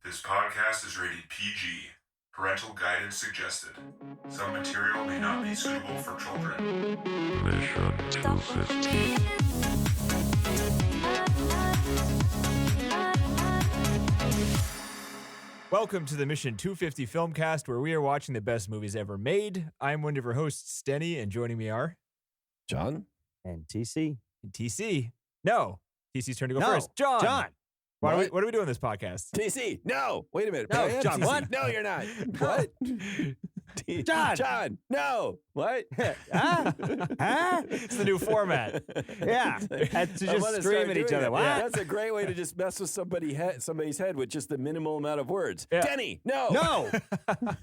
This podcast is rated PG. Parental guidance suggested. Some material may not be suitable for children. Mission 250. Welcome to the Mission 250 Filmcast, where we are watching the best movies ever made. I'm one of your hosts, Stenny, and joining me are John and TC. TC. No, TC's turn to go No, first. John. What are we doing this podcast? TC. No, wait a minit. No, I am John, TC. what? No, you're not. What? John. No. What? Huh? It's the new format. Yeah. Had to I just wanna scream start at each doing other. that. What? Yeah, that's a great way to just mess with somebody's head with just the minimal amount of words. Yeah. Denny. No. No.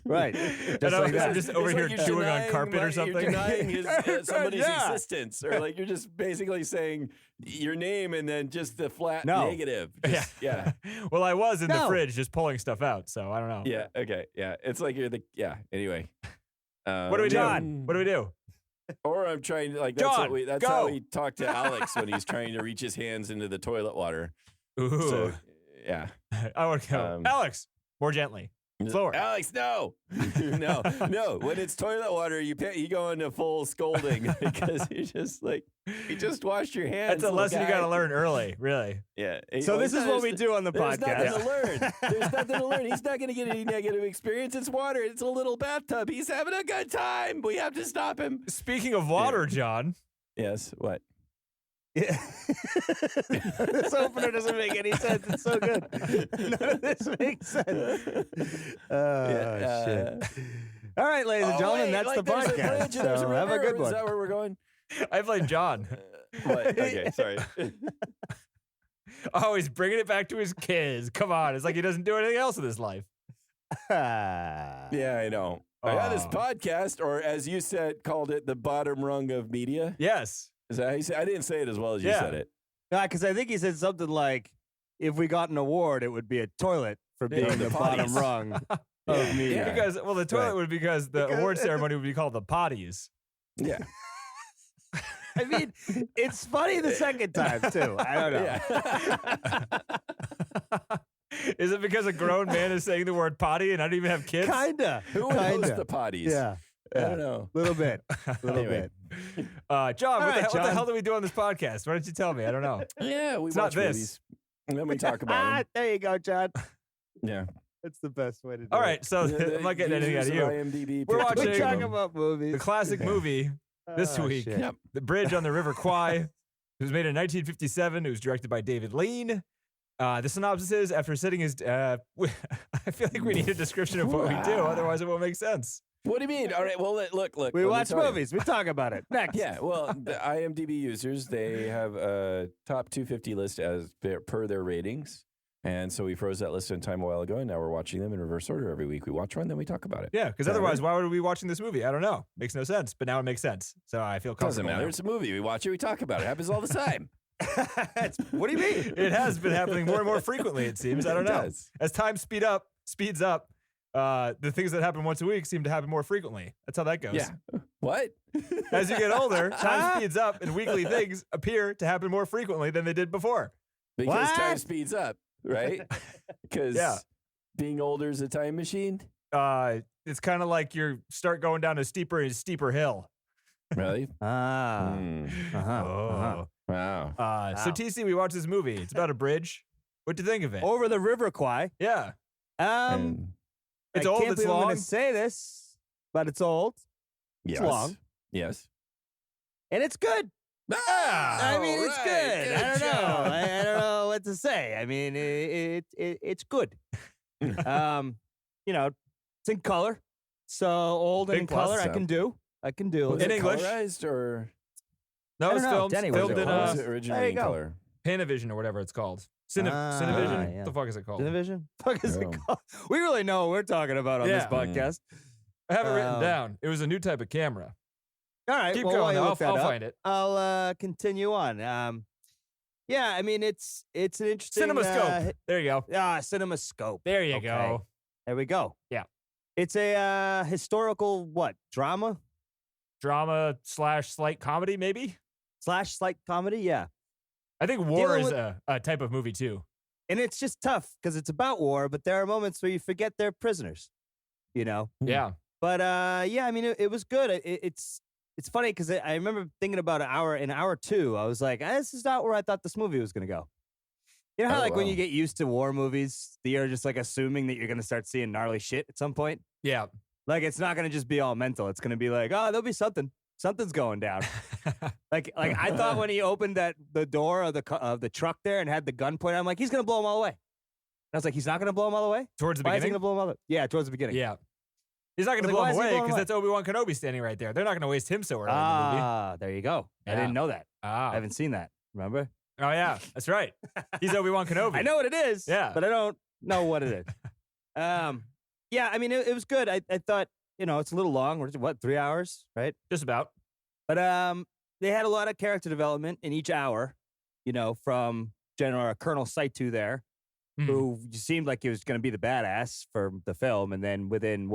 Right. And I'm like that. just over It's here like you're chewing on denying carpet or something. You're denying somebody's Yeah. existence, or like you're just basically saying your name and then just the flat No. negative. Just, yeah. Well, I was in the No. fridge just pulling stuff out, so I don't know. Yeah. Okay. Yeah. It's like you're the. Yeah. Anyway. What do we do? John. What do we do? Or I'm trying to like that's John, that's go. how we talk to Alex when he's trying to reach his hands into the toilet water. Ooh. So yeah, I want to go. Alex, more gently. Slower. Alex, no, no. When it's toilet water, you go into full scolding because you're just like you just washed your hands. That's a little lesson you guy. got to learn early, really. Yeah. So this is what we do on the There's podcast. nothing to learn. There's nothing to learn. He's not going to get any negative experience. It's water. It's a little bathtub. He's having a good time. We have to stop him. Speaking of water, John. Yes. What? Yeah. This opener doesn't make any sense. It's so good. None of this makes sense. Shit. All right, ladies and gentlemen, that's the there's a podcast. bridge and there's So a have a river. good Is one. that where we're going? I blame John. What? Okay, sorry. Oh, he's bringing it back to his kids. Come on. It's like he doesn't do anything else in his life. Yeah, I know. I got this podcast, or as you said, called it the bottom rung of media. Yes. Is that how you say? I didn't say it as well as you Yeah. said it. Because I think he said something like, if we got an award, it would be a toilet for being the the bottom potties. rung of media. Yeah. Because, well, the toilet Right. would be because the award ceremony would be called the potties. Yeah. I mean, it's funny the second time, too. I don't know. Yeah. Is it because a grown man is saying the word potty and I don't even have kids? Kinda. Who would host the potties? Yeah. I don't know. Little bit. Little Anyway. bit. John, what, right, what the John. hell do we do on this podcast? Why don't you tell me? I don't know. Yeah, we It's watch not this. movies. And then we talk about them. There you go, John. Yeah. That's the best way to do All it. right, so I'm not getting anything out of you. IMDb We're We're watching talking about movies. The classic movie this Oh, week, shit. Yep. The Bridge on the River Kwai. It was made in 1957. It was directed by David Lean. The synopsis is, after sitting his... I feel like we need a description of what we do, otherwise it won't make sense. What do you mean? All right, well, look. We let me watch tell you. movies. We talk about it. Next. Yeah, well, the IMDb users, they have a top 250 list per their ratings. And so we froze that list in time a while ago, and now we're watching them in reverse order every week. We watch one, then we talk about it. Yeah, because otherwise, why would we be watching this movie? I don't know. Makes no sense, but now it makes sense. So I feel Doesn't comfortable matter. now. It's a movie. We watch it, we talk about it. It happens all the time. What do you mean? It has been happening more and more frequently, it seems. I don't It know. does. As time speeds up, the things that happen once a week seem to happen more frequently. That's how that goes. Yeah. What? As you get older, time speeds up and weekly things appear to happen more frequently than they did before. Because What? time speeds up, right? Because Yeah. being older is a time machine. It's kind of like you start going down a steeper and steeper hill. Really? Ah. Oh. Wow. So TC, we watched this movie. It's about a bridge. What'd you think of it? Over the River Kwai. Yeah. And It's I old, can't it's believe I'm long. going to say this, but it's old yes. long. Yes. and it's good. I mean, it's right. good. Good I don't know. job. I don't know what to say. I mean, it's good. It's in color. So old and Big in color, plus, I can do. Was In it English? colorized or No, I it's don't know. filmed, Denny, was filmed it in was colorized? it originally There you in go. color? Panavision or whatever it's called. Cinevision? yeah. What the fuck is it called? Cinevision? Fuck is Oh. it called? We really know what we're talking about on this Yeah. podcast. I have it written Um, down. It was a new type of camera. All right. Keep well, while going. you I'll look that up, find it. I'll continue on. Yeah, I mean, it's an interesting CinemaScope. There you go. CinemaScope. There you Okay. go. There we go. Yeah. It's a historical drama Drama / slight comedy, maybe? / slight comedy. Yeah. I think war Dealing is with- a type of movie too. And it's just tough because it's about war, but there are moments where you forget they're prisoners, you know? Yeah. But yeah, I mean, it was good. It's funny because I remember thinking about in hour 2, I was like, this is not where I thought this movie was going to go. You know how when you get used to war movies, you're just like assuming that you're going to start seeing gnarly shit at some point? Yeah. Like it's not going to just be all mental. It's going to be like, oh, there'll be something. Something's going down. like I thought when he opened the door of the truck there and had the gun pointed, I'm like, he's going to blow them all away. And I was like, he's not going to blow them all away? Towards the Why is he beginning? going to blow them all away? Yeah, towards the beginning. Yeah. He's not going to like, blow why him is he away blowing because away? that's Obi-Wan Kenobi standing right there. They're not going to waste him so early in the movie. There you go. Yeah. I didn't know that. Ah. I haven't seen that. Remember? Oh, yeah. That's right. He's Obi-Wan Kenobi. I know what it is. Yeah. But I don't know what it is. Yeah, I mean, it was good. I thought, it's a little long. What, 3 hours, right? Just about. But they had a lot of character development in each hour, from Colonel Saitu there, who seemed like he was going to be the badass for the film. And then within,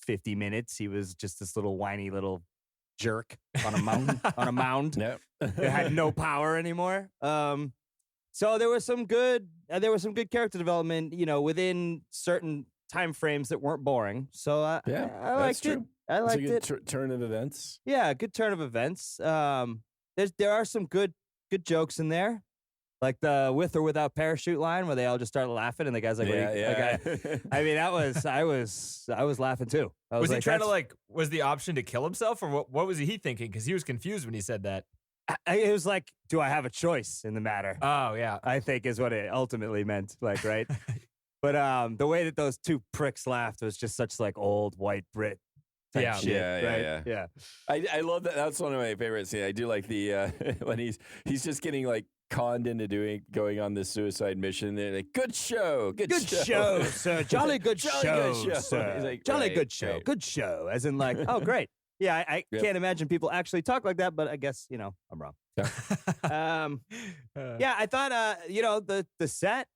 50 minutes, he was just this little whiny little jerk on a mountain, on a mound. Yep. That had no power anymore. So there was some good character development, within certain time frames that weren't boring. So I liked it. I liked it. It's a good turn of events. Yeah, good turn of events. There are some good jokes in there, like the with or without parachute line, where they all just start laughing, and the guy's like, Yeah. I mean, I was laughing too. Was he like, trying to was the option to kill himself, or what was he thinking? Because he was confused when he said that. It was like, do I have a choice in the matter? Oh, yeah. I think is what it ultimately meant, right? But the way that those two pricks laughed was just such old white Brit type Yeah. shit. Yeah. Yeah. I love that. That's one of my favorites. I do like the when he's just getting conned into going on this suicide mission. They're like, good show, sir. Jolly good Jolly show, good show. sir. He's like, Jolly right, good show. right. Good show. As in oh, great. Yeah, I Yep. can't imagine people actually talk like that, but I guess, I'm wrong. Yeah, I thought, the set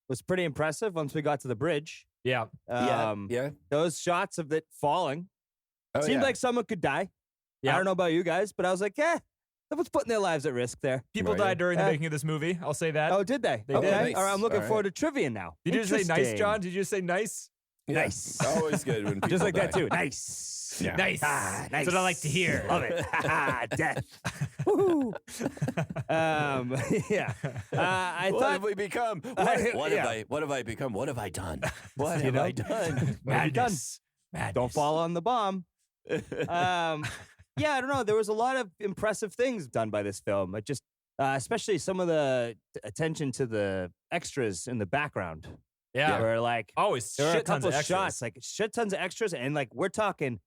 was pretty impressive once we got to the bridge. Yeah. Yeah. Those shots of it falling Oh, seemed yeah. like someone could die. Yeah. I don't know about you guys, but I was like, someone's putting their lives at risk there. People Right. died during the making of this movie. I'll say that. Oh, did they? They okay. did. Nice. All right, I'm looking All right. forward to trivia now. Did you just say nice, Interesting. John? Did you just say nice? Yeah. Nice. Always good when people Just like that die. too. Nice. Yeah. Nice. Nice. That's what I like to hear. Love it. Death. Woo. Yeah. I What thought have we become? yeah. What have I become? What have I done? What You have know? I done? Madness. don't fall on the bomb. Yeah, I don't know. There was a lot of impressive things done by this film. It just, especially some of the attention to the extras in the background. Yeah. Where Always there were a shit tons couple of extras. shots, shit tons of extras, and we're talking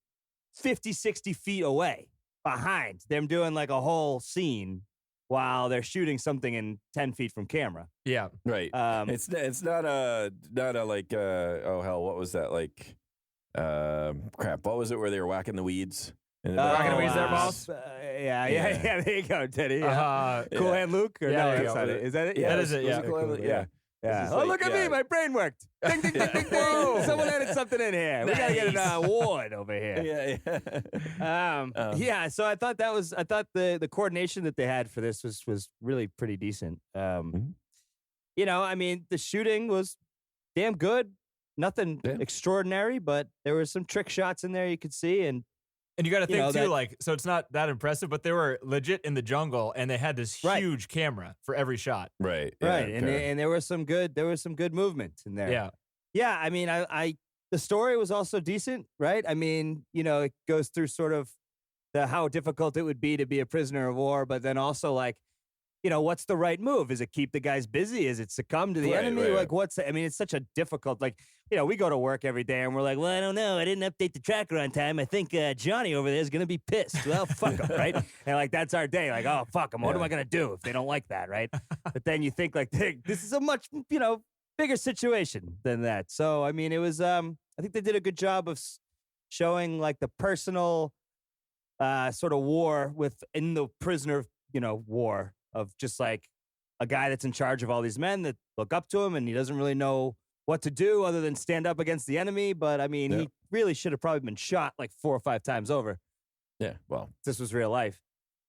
50, 60 feet away behind them doing a whole scene while they're shooting something in 10 feet from camera. Yeah. Right. It's not a oh hell, what was that crap? What was it where they were whacking the weeds? In the Whacking the background? weeds there, boss? Yeah. There you go, Teddy. Yeah. Cool Yeah. Hand Luke? Or Yeah, no, there you that's go. not it. Is that it? That is it, Was yeah. Cool Hand Luke? Yeah. Yeah. It's Oh, just look at me. My brain worked. Ding, ding, ding, ding, ding. Someone added something in here. We got to get an award over here. Yeah. Yeah, so I thought the coordination that they had for this was really pretty decent. Mhm. I mean, the shooting was damn good. Nothing Yeah. extraordinary, but there were some trick shots in there you could see. And And you got to think know, too, so it's not that impressive, but they were legit in the jungle, and they had this Right. huge camera for every shot. Right. right, Yeah, and fair. and there was some good movement in there. Yeah. Yeah, I mean, I the story was also decent, right? I mean, it goes through sort of how difficult it would be to be a prisoner of war, but then also what's the right move? Is it keep the guys busy? Is it succumb to the Right, enemy? right. I mean, it's such a difficult, we go to work every day and we're like, well, I don't know. I didn't update the tracker on time. I think Johnny over there is going to be pissed. Well, fuck him, right? And that's our day. Oh, fuck him. What am I going to do if they don't like that, right? But then you think this is a much, bigger situation than that. So, I mean, it was, I think they did a good job of showing the personal sort of war in the prisoner, war of just a guy that's in charge of all these men that look up to him and he doesn't really know what to do other than stand up against the enemy. But I mean, Yeah. he really should have probably been shot 4 or 5 times over. Yeah. Well. This was real life.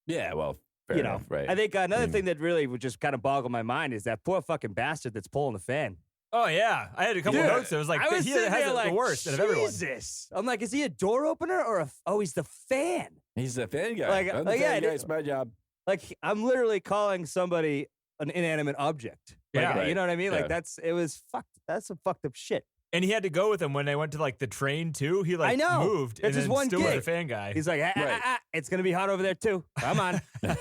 Yeah. Well. Fair you know, enough, right. I think another thing that really would just kind of boggle my mind is that poor fucking bastard that's pulling the fan. Oh yeah, I had a couple Dude, notes. It was like I was he sitting has there the worst out of everyone. Jesus. I'm like, is he a door opener or he's the fan? He's the fan guy. Like, I'm the yeah, fan guy. It's my job. Like, I'm literally calling somebody an inanimate object. Like, Yeah. you know what I mean? Yeah. Like, it was fucked. That's some fucked up shit. And he had to go with him when they went to like the train too. He like I know. moved It's and just then one still was a gig. fan guy. He's like, Right. it's going to be hot over there too. Come on. You're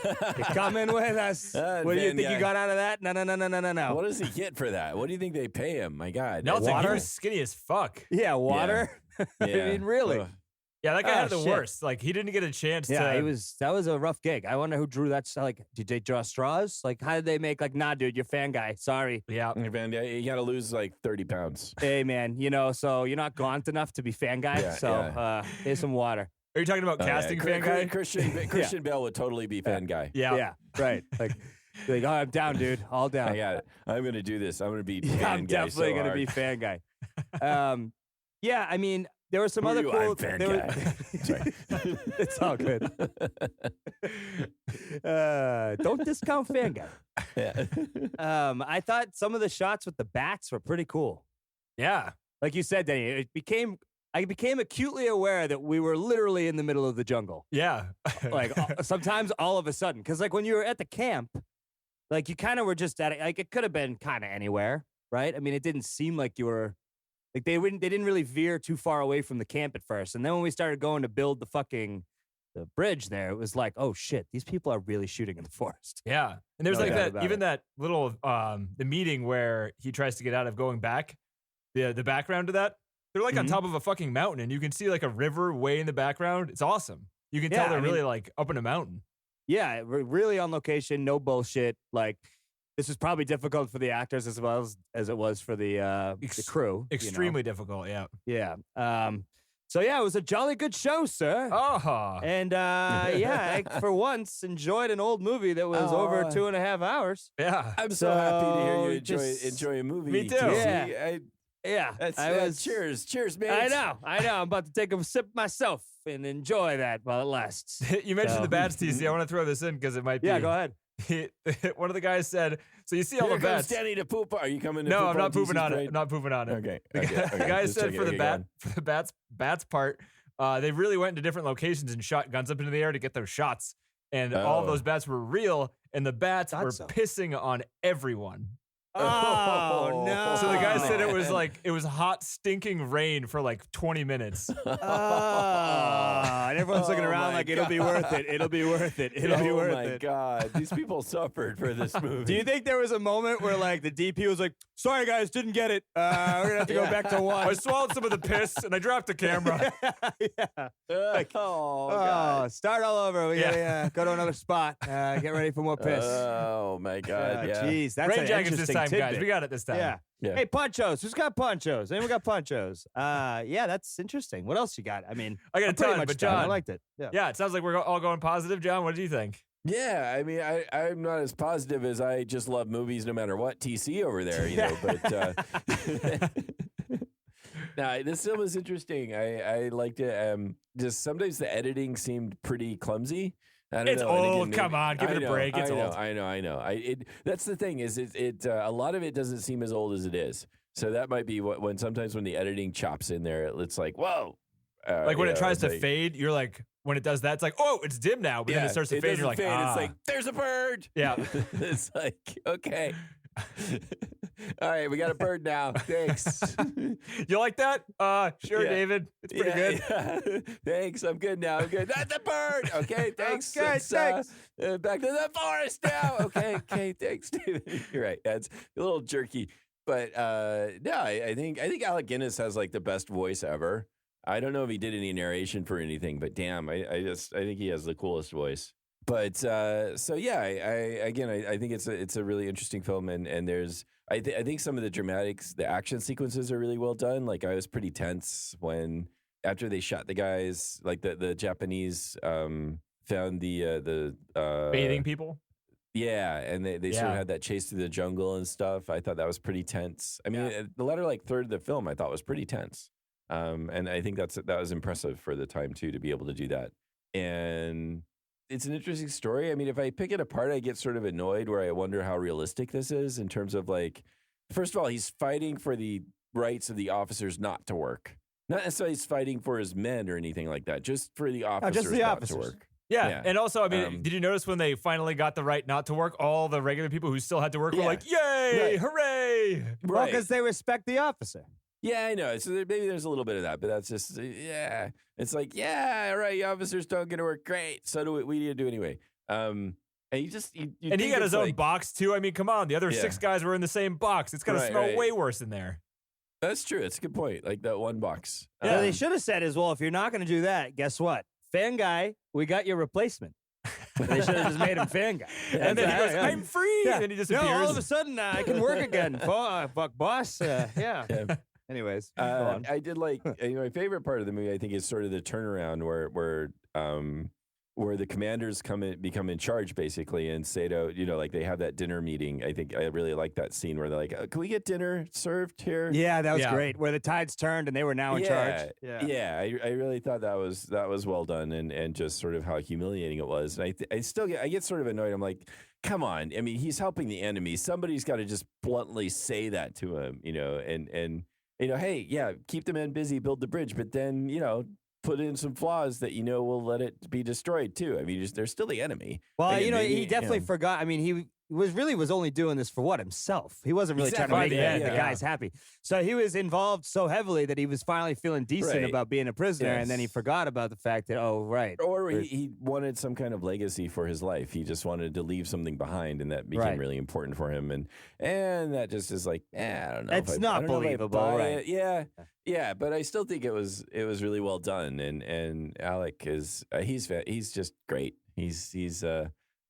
coming with us. What do you fan think guy. you got out of that? No. What does he get for that? What do you think they pay him? My God. Nothing. He Water? was skinny as fuck. Yeah, water. I Yeah. mean, really. Ugh. Yeah, that guy had the shit. worst. Like he didn't get a chance Yeah, to. that was a rough gig. I wonder who drew that. Like, did they draw straws? Like, how did they make like, nah, dude, you're fan guy. Sorry. Yeah. Fan guy, you got to lose like 30 pounds. Hey, man, so you're not gaunt enough to be fan guy. Yeah, so yeah. Here's some water. Are you talking about Oh, yeah. casting fan guy? Christian Bale would totally be fan guy. Yeah. Right. Like, oh, I'm down, dude. All down. I got it. I'm going to do this. I'm going to be fan I'm guy definitely so gonna hard. be fan guy. Yeah, I mean, there were some Who are other you? cool. I'm fan there guy. Sorry. It's all good. Don't discount fan guy. Yeah. I thought some of the shots with the bats were pretty cool. Yeah. Like you said, Danny, I became acutely aware that we were literally in the middle of the jungle. Yeah. Like sometimes all of a sudden, because like when you were at the camp, like you kind of were just at it. Like it could have been kind of anywhere, right? I mean, it didn't seem like you were. Like they didn't really veer too far away from the camp at first, and then when we started going to build the bridge there, it was like, oh shit, these people are really shooting in the forest. Yeah. And there's No like doubt that, about even it. that little, the meeting where he tries to get out of going back, the background to that, they're like on Mhm. top of a fucking mountain and you can see like a river way in the background. It's awesome. You can tell Yeah, they're I really mean- like up in a mountain. Yeah, really on location, no bullshit. Like this was probably difficult for the actors as well as it was for the crew. you know? Extremely difficult. Yeah. Yeah. So yeah, it was a jolly good show, sir. Oh. And yeah, I for once enjoyed an old movie that was over 2.5 hours. Yeah. I'm so happy to hear you So, just- enjoy a movie. Me too. TC. Yeah. Yeah, cheers, man. I I know. I'm about to take a sip myself and enjoy that while it lasts. You mentioned So- the bats, TC. I want to throw this in because it might be. Yeah, go ahead. One of the guys said, so you see all Here the comes bats. Danny to poop. Are you coming to No, poop I'm not pooping TC's on it. parade? I'm not pooping on it. Okay. The okay, guy, okay. the guy Just said checking. for the Okay, go on. bats part, they really went into different locations and shot guns up into the air to get those shots. And all of Oh. those bats were real, and the bats Thought were so. pissing on everyone. Oh, no. So the guy said it man. was like it was hot, stinking rain for like 20 minutes. And everyone's looking Oh around my like, it'll be worth it. It'll be worth it. It'll be worth Oh my it. God, these people suffered for this movie. Do you think there was a moment where like the DP was like, sorry guys, didn't get it. We're going to have to go back to I one. swallowed some of the piss and I dropped the camera. Yeah. Oh God. Oh, start all over. We Yeah. gotta go to another spot. Get ready for more piss. Oh my God. Yeah. Jeez, that's Rain an jackets this interesting time, guys. tidbit. We got it this time. Yeah. Yeah. Hey, ponchos. Who's got ponchos? Anyone got ponchos? Yeah, that's interesting. What else you got? I mean, I got a I'm pretty ton, much but done. I John, liked it. Yeah. yeah, it sounds like we're all going positive. John, what did you think? Yeah, I mean, I'm not as positive as I just love movies no matter what. TC over there, you know, but nah, this film was interesting. I liked it. Just sometimes the editing seemed pretty clumsy. I don't It's know. I think old. Come on, give I it a know, break. It's I know, old. I know. That's the thing is a lot of it doesn't seem as old as it is. So that might be when sometimes when the editing chops in there, it's like whoa. Like when you it know, tries it's to like- fade, you're like, when it does that, it's like, oh, it's dim now. But then it starts to fade, and you're like, doesn't fade. ah. It's like, there's a bird. Yeah. It's like, okay. All right, we got a bird now. Thanks. You like that? Sure, Yeah. David. It's pretty good. Yeah. Thanks. I'm good now. I'm good. That's a bird. Okay, thanks. Okay, Let's, thanks. back to the forest now. Okay, thanks, David. You're right. Yeah, it's a little jerky. But no, I think Alec Guinness has like the best voice ever. I don't know if he did any narration for anything, but damn, I think he has the coolest voice. But so yeah, I think it's a really interesting film, and there's I think some of the dramatics, the action sequences are really well done. Like I was pretty tense when after they shot the guys, like the Japanese found the Bathing people. yeah, and they sort Yeah. of had that chase through the jungle and stuff. I thought that was pretty tense. I mean, the latter like third of the film I thought was pretty tense. And I think that was impressive for the time too to be able to do that. And it's an interesting story. I mean, if I pick it apart, I get sort of annoyed where I wonder how realistic this is in terms of like, first of all, he's fighting for the rights of the officers not to work. Not necessarily he's fighting for his men or anything like that, just for the officers just the not officers. to work. Yeah. And also, I mean, did you notice when they finally got the right not to work, all the regular people who still had to work were like, yay, hooray. Well, because they respect the officer. Yeah, I know. So maybe there's a little bit of that, but that's just, yeah. It's like, yeah, all right, you officers don't get to work. Great. So do we need to do anyway. And you just, you And he got his own like, box too. I mean, come on. The other 6 guys were in the same box. It's going to smell way worse in there. That's true. It's a good point. Like that one box. What they should have said is, well, if you're not going to do that, guess what? Fan guy, we got your replacement. They should have just made him fan guy. And then he goes, I'm free. Yeah. And then he disappears. No, all of a sudden, I can work again. Fuck, boss. Yeah. Anyways, go on. I did like my favorite part of the movie. I think is sort of the turnaround where the commanders become in charge basically, and Sato, like they have that dinner meeting. I think I really like that scene where they're like, "Can we get dinner served here?" Yeah, that was great. Where the tides turned and they were now in charge. Yeah. I really thought that was well done, and just sort of how humiliating it was. And I get sort of annoyed. I'm like, come on. I mean, he's helping the enemy. Somebody's got to just bluntly say that to him, and. Hey, yeah, keep the men busy, build the bridge, but then, put in some flaws that, will let it be destroyed too. I mean, they're still the enemy. Well, he definitely forgot. I mean, he was only doing this for himself. He wasn't really trying to make the guys happy. So he was involved so heavily that he was finally feeling decent about being a prisoner, and then he forgot about the fact that, Or he wanted some kind of legacy for his life. He just wanted to leave something behind, and that became really important for him. And that just is like, I don't know. It's not believable, right? Yeah, but I still think it was really well done. And Alec is he's just great. He's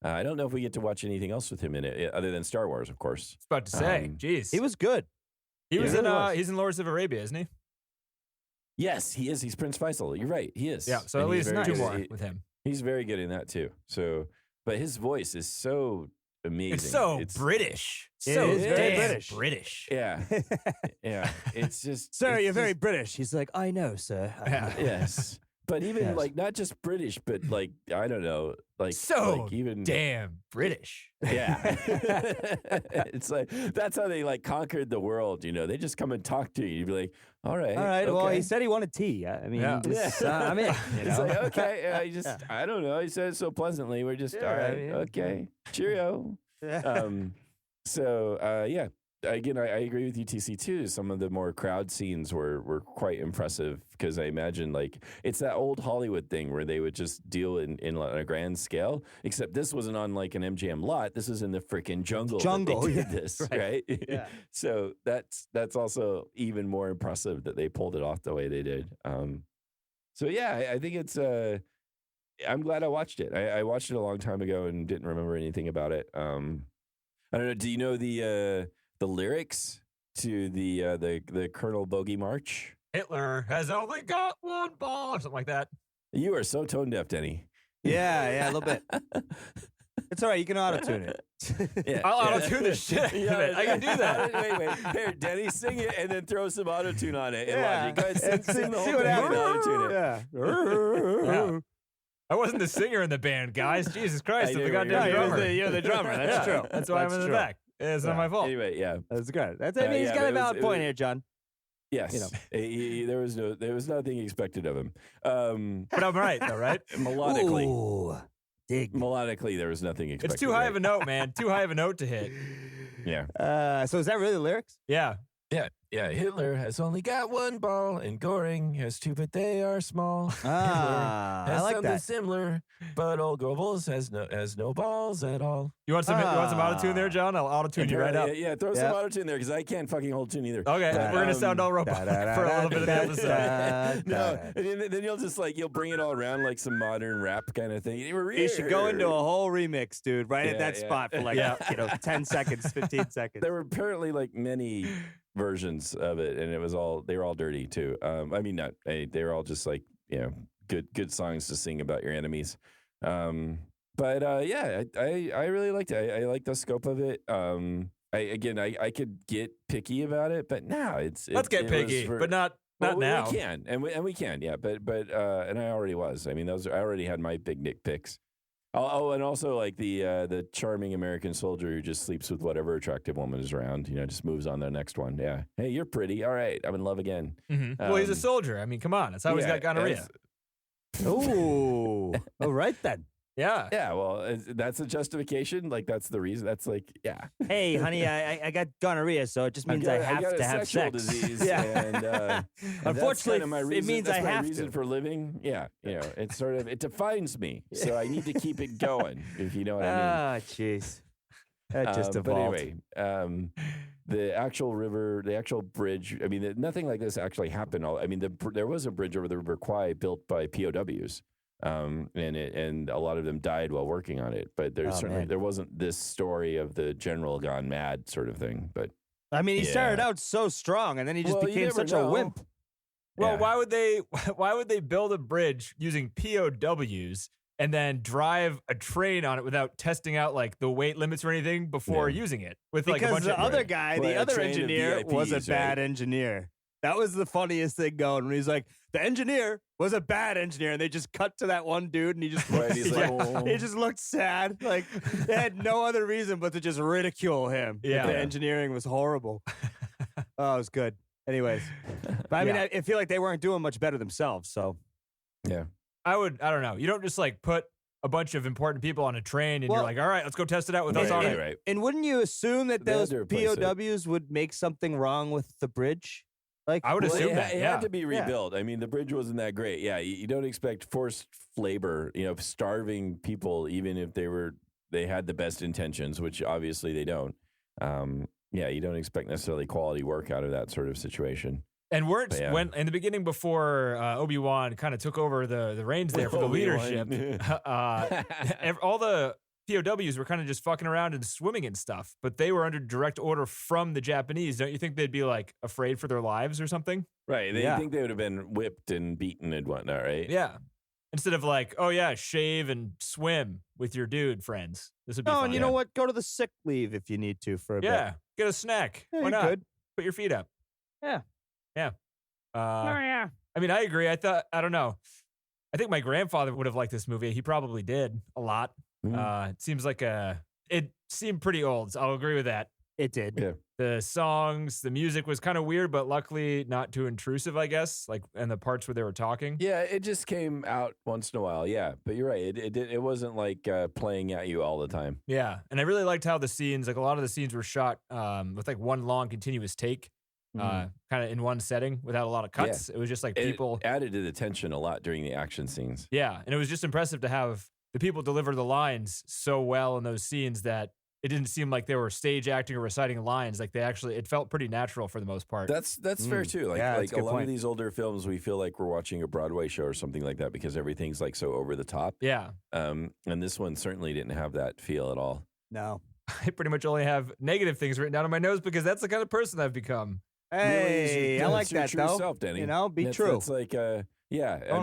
I don't know if we get to watch anything else with him in it other than Star Wars, of course. I was about to say, geez, he was good. He's in Lords of Arabia, isn't he? Yes, he is. He's Prince Faisal. You're right. He is. Yeah. So and at least 2 more good. with him. He's very good in that too. So, but his voice is so amazing. It's so British. It So is very damn British. Yeah. Yeah. It's just. Sir, it's you're very just- British. He's like, I know, sir. Yes. But even Yes. like not just British, but like I don't know, like So like even damn British. yeah. It's like that's how they like conquered the world. They just come and talk to you. You'd be like, all right. Well, okay. he said he wanted tea. I mean, I'm in. It's like okay. I don't know. He said it so pleasantly. We're just all right. Okay. Cheerio. Yeah. Again, I agree with you, TC, too. Some of the more crowd scenes were quite impressive because I imagine, like, it's that old Hollywood thing where they would just deal in on a grand scale, except this wasn't on, like, an MGM lot. This was in the freaking jungle. That they did this, right? Yeah. So that's also even more impressive that they pulled it off the way they did. So, yeah, I think it's I'm glad I watched it. I watched it a long time ago and didn't remember anything about it. I don't know. Do you know the lyrics to the Colonel Bogey March? Hitler has only got one ball or something like that. You are so tone deaf, Denny. Yeah, a little bit. It's all right. You can auto-tune it. Yeah, I'll auto-tune the shit out of it. I can do that. Wait. Here, Denny, sing it and then throw some auto-tune on it. And Yeah. watch it. Go ahead, sing the whole See thing what and happens. auto-tune it. Yeah. I wasn't the singer in the band, guys. Jesus Christ, I'm the goddamn drummer. You're the drummer. That's true. That's why I'm in the back. It's not my fault. Anyway, yeah. That's good. He's got a valid point here, John. Yes. There was nothing expected of him. But I'm right, though, right? Melodically. Ooh, dig. Melodically, there was nothing expected. It's too high of a note, man. Too high of a note to hit. Yeah. So is that really the lyrics? Yeah. Yeah, Hitler has only got one ball, and Goring has two, but they are small. I like that. Similar, but old Goebbels has no balls at all. You want some auto-tune there, John? I'll auto-tune you right up. Yeah, throw some auto-tune there because I can't fucking hold tune either. Okay, we're going to sound all robotic for a little bit of the episode. No, and then you'll bring it all around like some modern rap kind of thing. You should go into a whole remix, dude, right at that Yeah. spot for like 10 seconds, 15 seconds. There were apparently like many versions of it, and they were all dirty too. I mean, they were all just like good songs to sing about your enemies. But I really liked it. I like the scope of it. I could get picky about it, but now Let's get picky, but not now. We can, and we can, yeah. But and I already was. I mean, I already had my big nitpicks. Oh, and also like the charming American soldier who just sleeps with whatever attractive woman is around. Just moves on to the next one. Yeah. Hey, you're pretty. All right, I'm in love again. Well, he's a soldier. I mean, come on. That's how he's got gonorrhea. Oh, all right then. Yeah. Yeah, well, that's a justification. Like, that's the reason. That's like, yeah. Hey, honey, I got gonorrhea, so it just means I have got to a have sexual sex. disease. Yeah. And Unfortunately, that's my it reason, means that's I my have reason to. for living. Yeah, it's sort of, it defines me. So I need to keep it going, if you know what I mean. Ah, jeez. That just But evolved. anyway, the actual river, the actual bridge, I mean, nothing like this actually happened. I mean, there was a bridge over the River Kwai built by POWs. And a lot of them died while working on it, but there wasn't this story of the general gone mad sort of thing. But I mean, he started out so strong, and then he just became such a wimp. Well, why would they build a bridge using POWs and then drive a train on it without testing out like the weight limits or anything before using it? With like a Because bunch the of other guy, the other engineer, was a bad engineer. That was the funniest thing going. When he's like, the engineer was a bad engineer, and they just cut to that one dude, and he just he just looked sad. Like they had no other reason but to just ridicule him. Yeah. The engineering was horrible. Oh, it was good. Anyways, but I mean, I feel like they weren't doing much better themselves. So yeah, I don't know. You don't just like put a bunch of important people on a train and you're like, all right, let's go test it out with us on it. Right. And wouldn't you assume that They had those to replace it. POWs would make something wrong with the bridge? Like I would assume that. It Yeah. had to be rebuilt. I mean, the bridge wasn't that great. Yeah, you don't expect forced labor, starving people, even if they had the best intentions, which obviously they don't. You don't expect necessarily quality work out of that sort of situation. And when in the beginning before Obi-Wan kind of took over the reins there for the leadership, all the POWs were kind of just fucking around and swimming and stuff, but they were under direct order from the Japanese. Don't you think they'd be like afraid for their lives or something? Right. They think they would have been whipped and beaten and whatnot, right? Yeah. Instead of like, oh yeah, shave and swim with your dude friends. This would be fun. and you know what? Go to the sick leave if you need to for a bit. Yeah. Get a snack. Yeah, Why you're not? good. Put your feet up. Yeah. Yeah. Yeah. I mean, I agree. I don't know. I think my grandfather would have liked this movie. He probably did a lot. It seems like it seemed pretty old. So I'll agree with that. It did. Yeah. The songs, the music was kind of weird, but luckily not too intrusive, I guess. Like, and the parts where they were talking. Yeah, it just came out once in a while. Yeah, but you're right. It wasn't like playing at you all the time. Yeah, and I really liked how the scenes, like a lot of the scenes, were shot with like one long continuous take, kind of in one setting without a lot of cuts. Yeah. It was just like people It added to the tension a lot during the action scenes. Yeah, and it was just impressive to have the people deliver the lines so well in those scenes that it didn't seem like they were stage acting or reciting lines. Like it felt pretty natural for the most part. That's fair too. Like, Yeah, that's like a a good lot point. of these older films, we feel like we're watching a Broadway show or something like that because everything's like so over the top. Yeah. And this one certainly didn't have that feel at all. No. I pretty much only have negative things written down on my nose because that's the kind of person I've become. Hey, I like That's your that true though. self, Denny. Be That's- true. That's like, Don't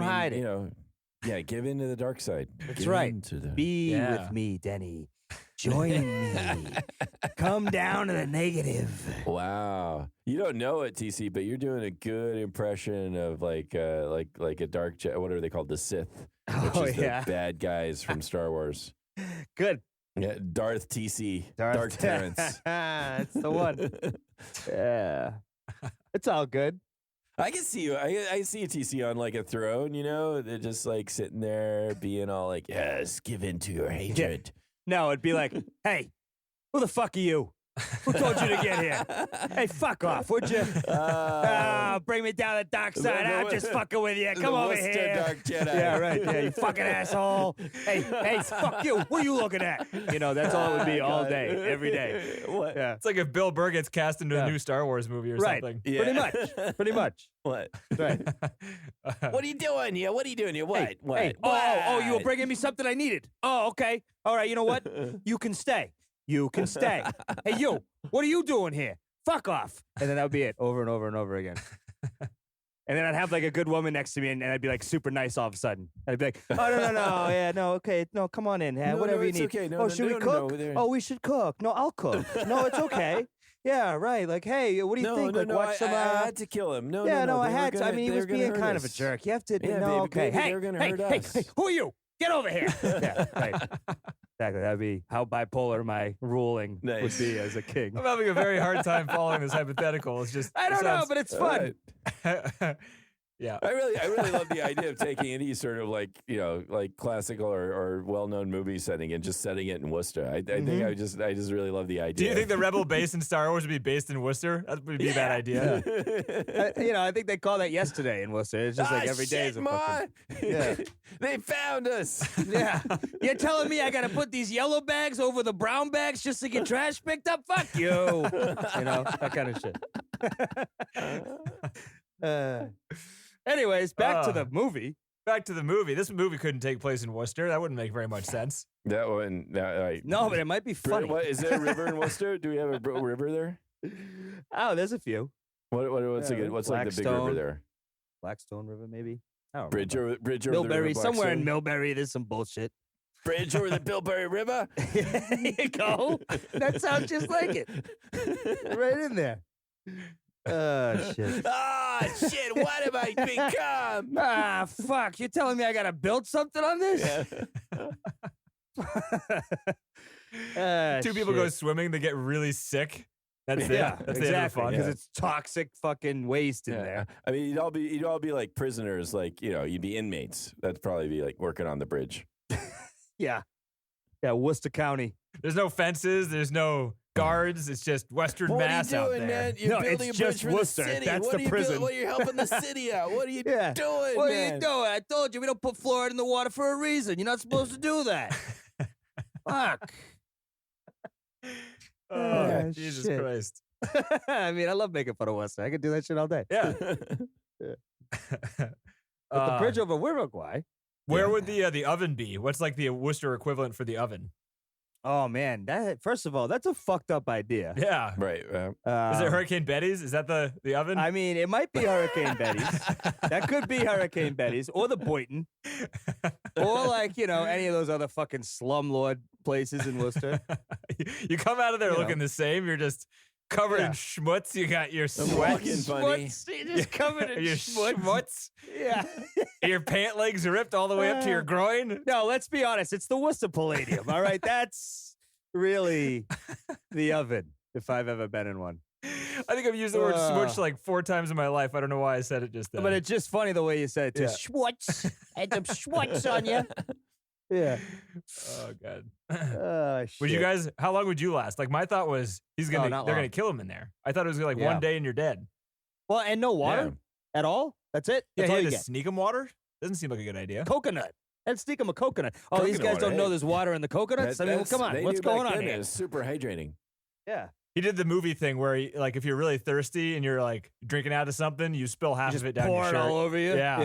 hide it. Give into the dark side. That's Give right. into the- Be Yeah. with me, Denny. Join me. Come down to the negative. Wow, you don't know it, TC, but you're doing a good impression of like a dark. What are they called? The Sith, which is the bad guys from Star Wars. Good. Yeah, Darth TC, Dark Terrence. That's the one. Yeah. It's all good. I can see you. I see a TC on like a throne. They're just like sitting there, being all like, "Yes, give in to your hatred." No, it'd be like, hey, who the fuck are you? Who told you to get here? Hey, fuck off, would you? Bring me down the dark side. I'm just fucking with you. Come over Worcester here. Dark Jedi. Yeah, right. Yeah, you fucking asshole. Hey, fuck you. What are you looking at? That's all it would be all day, every day. What? Yeah. It's like if Bill Burr gets cast into a new Star Wars movie or Right. something. Yeah. Pretty much. What? Right. What are you doing here? What are you doing here? What? Hey, What? hey, oh, you were bringing me something I needed. Oh, okay. All right, you know what? You can stay. You can stay. Hey, you, what are you doing here? Fuck off. And then that would be it over and over and over again. And then I'd have like a good woman next to me and I'd be like super nice all of a sudden. I'd be like, oh, no. Yeah, no, okay. No, come on in. Whatever you it's need. okay. No, oh, no, should no, we no, cook? no, there- Oh, we should cook. No, I'll cook. No, it's okay. Yeah, right. Like, hey, what do you think? Like, watch some. I had to kill him. No, I they were had to. I gonna- mean, he they was were gonna being hurt kind of a us. jerk. You have to admit, Yeah, no, baby, okay. baby, Hey, they were gonna hey, hurt hey, us. hey, who are you? Get over here. Yeah, right. Exactly. That'd be how bipolar my ruling would Nice. be as a king. I'm having a very hard time following this hypothetical. It's just I don't know, but it's fun. Yeah. I really love the idea of taking any sort of like classical or well-known movie setting and just setting it in Worcester. I think I just really love the idea. Do you think the rebel base in Star Wars would be based in Worcester? That would be a bad idea. I think they call that yesterday in Worcester. It's just like every day is a fucking... Yeah. They found us. Yeah. You're telling me I got to put these yellow bags over the brown bags just to get trash picked up? Fuck you. That kind of shit. Anyways, back to the movie. Back to the movie. This movie couldn't take place in Worcester. That wouldn't make very much sense. That one. Right. No, but it might be funny. What is there a river in Worcester? Do we have a river there? Oh, there's a few. What's like the big river there? Blackstone River, maybe. I don't Bridge remember. over the Millbury. River Somewhere in Blackstone? Millbury, there's some bullshit. Bridge over the Bilberry River. There you go. That sounds just like it. Right in there. Oh, shit. Ah, shit, what have I become? Ah, fuck. You're telling me I got to build something on this? Two people go swimming, they get really sick. That's it. Yeah, That's exactly. the end of the fun. Because it's toxic fucking waste in there. I mean, you'd all be like prisoners, like, you'd be inmates. That'd probably be like working on the bridge. Yeah. Yeah, Worcester County. There's no fences. There's no guards. It's just Western Mass what are you out doing, there. man? You're No, building it's a bridge just for Worcester. the city. That's what the are you prison. doing? Well, you're helping the city out. What are you Yeah. doing, What man? are you doing? I told you we don't put fluoride in the water for a reason. You're not supposed to do that. Fuck. Oh, Jesus shit. Christ. I mean, I love making fun of Worcester. I could do that shit all day. Yeah. But the bridge over River Kwai. Where would the oven be? What's like the Worcester equivalent for the oven? Oh man, that first of all, that's a fucked up idea. Yeah. Right. Is it Hurricane Betty's? Is that the oven? I mean, it might be Hurricane Betty's. That could be Hurricane Betty's or the Boynton, or like any of those other fucking slumlord places in Worcester. You come out of there You know. looking the same. You're just covered in Yeah. schmutz. You got your sweat. walking funny. Schmutz. You're just covered in your schmutz. Yeah. Your pant legs ripped all the way up to your groin. No, let's be honest. It's the Worcester Palladium. All right, that's really the oven. If I've ever been in one. I think I've used the word smooch like 4 times in my life. I don't know why I said it just then. But it's just funny the way you said it too. Yeah. Schmutz. Had some schmutz on you. Yeah. Oh God. Oh, shit. Would you guys? How long would you last? Like my thought was they're not gonna long. kill him in there. I thought it was like Yeah. one day and you're dead. Well, and no water at all? That's it? Yeah, That's all you you had to get. sneak him water. Doesn't seem like a good idea. Coconut. And sneak them a coconut. Oh, these Coconut guys don't water, know hey. there's water in the coconuts? I mean, well, come on. They What's knew back going on then here? It was super hydrating. Yeah. He did the movie thing where, like, if you're really thirsty and you're like drinking out of something, you spill half Just of it down pour your it shirt. all over you? Yeah,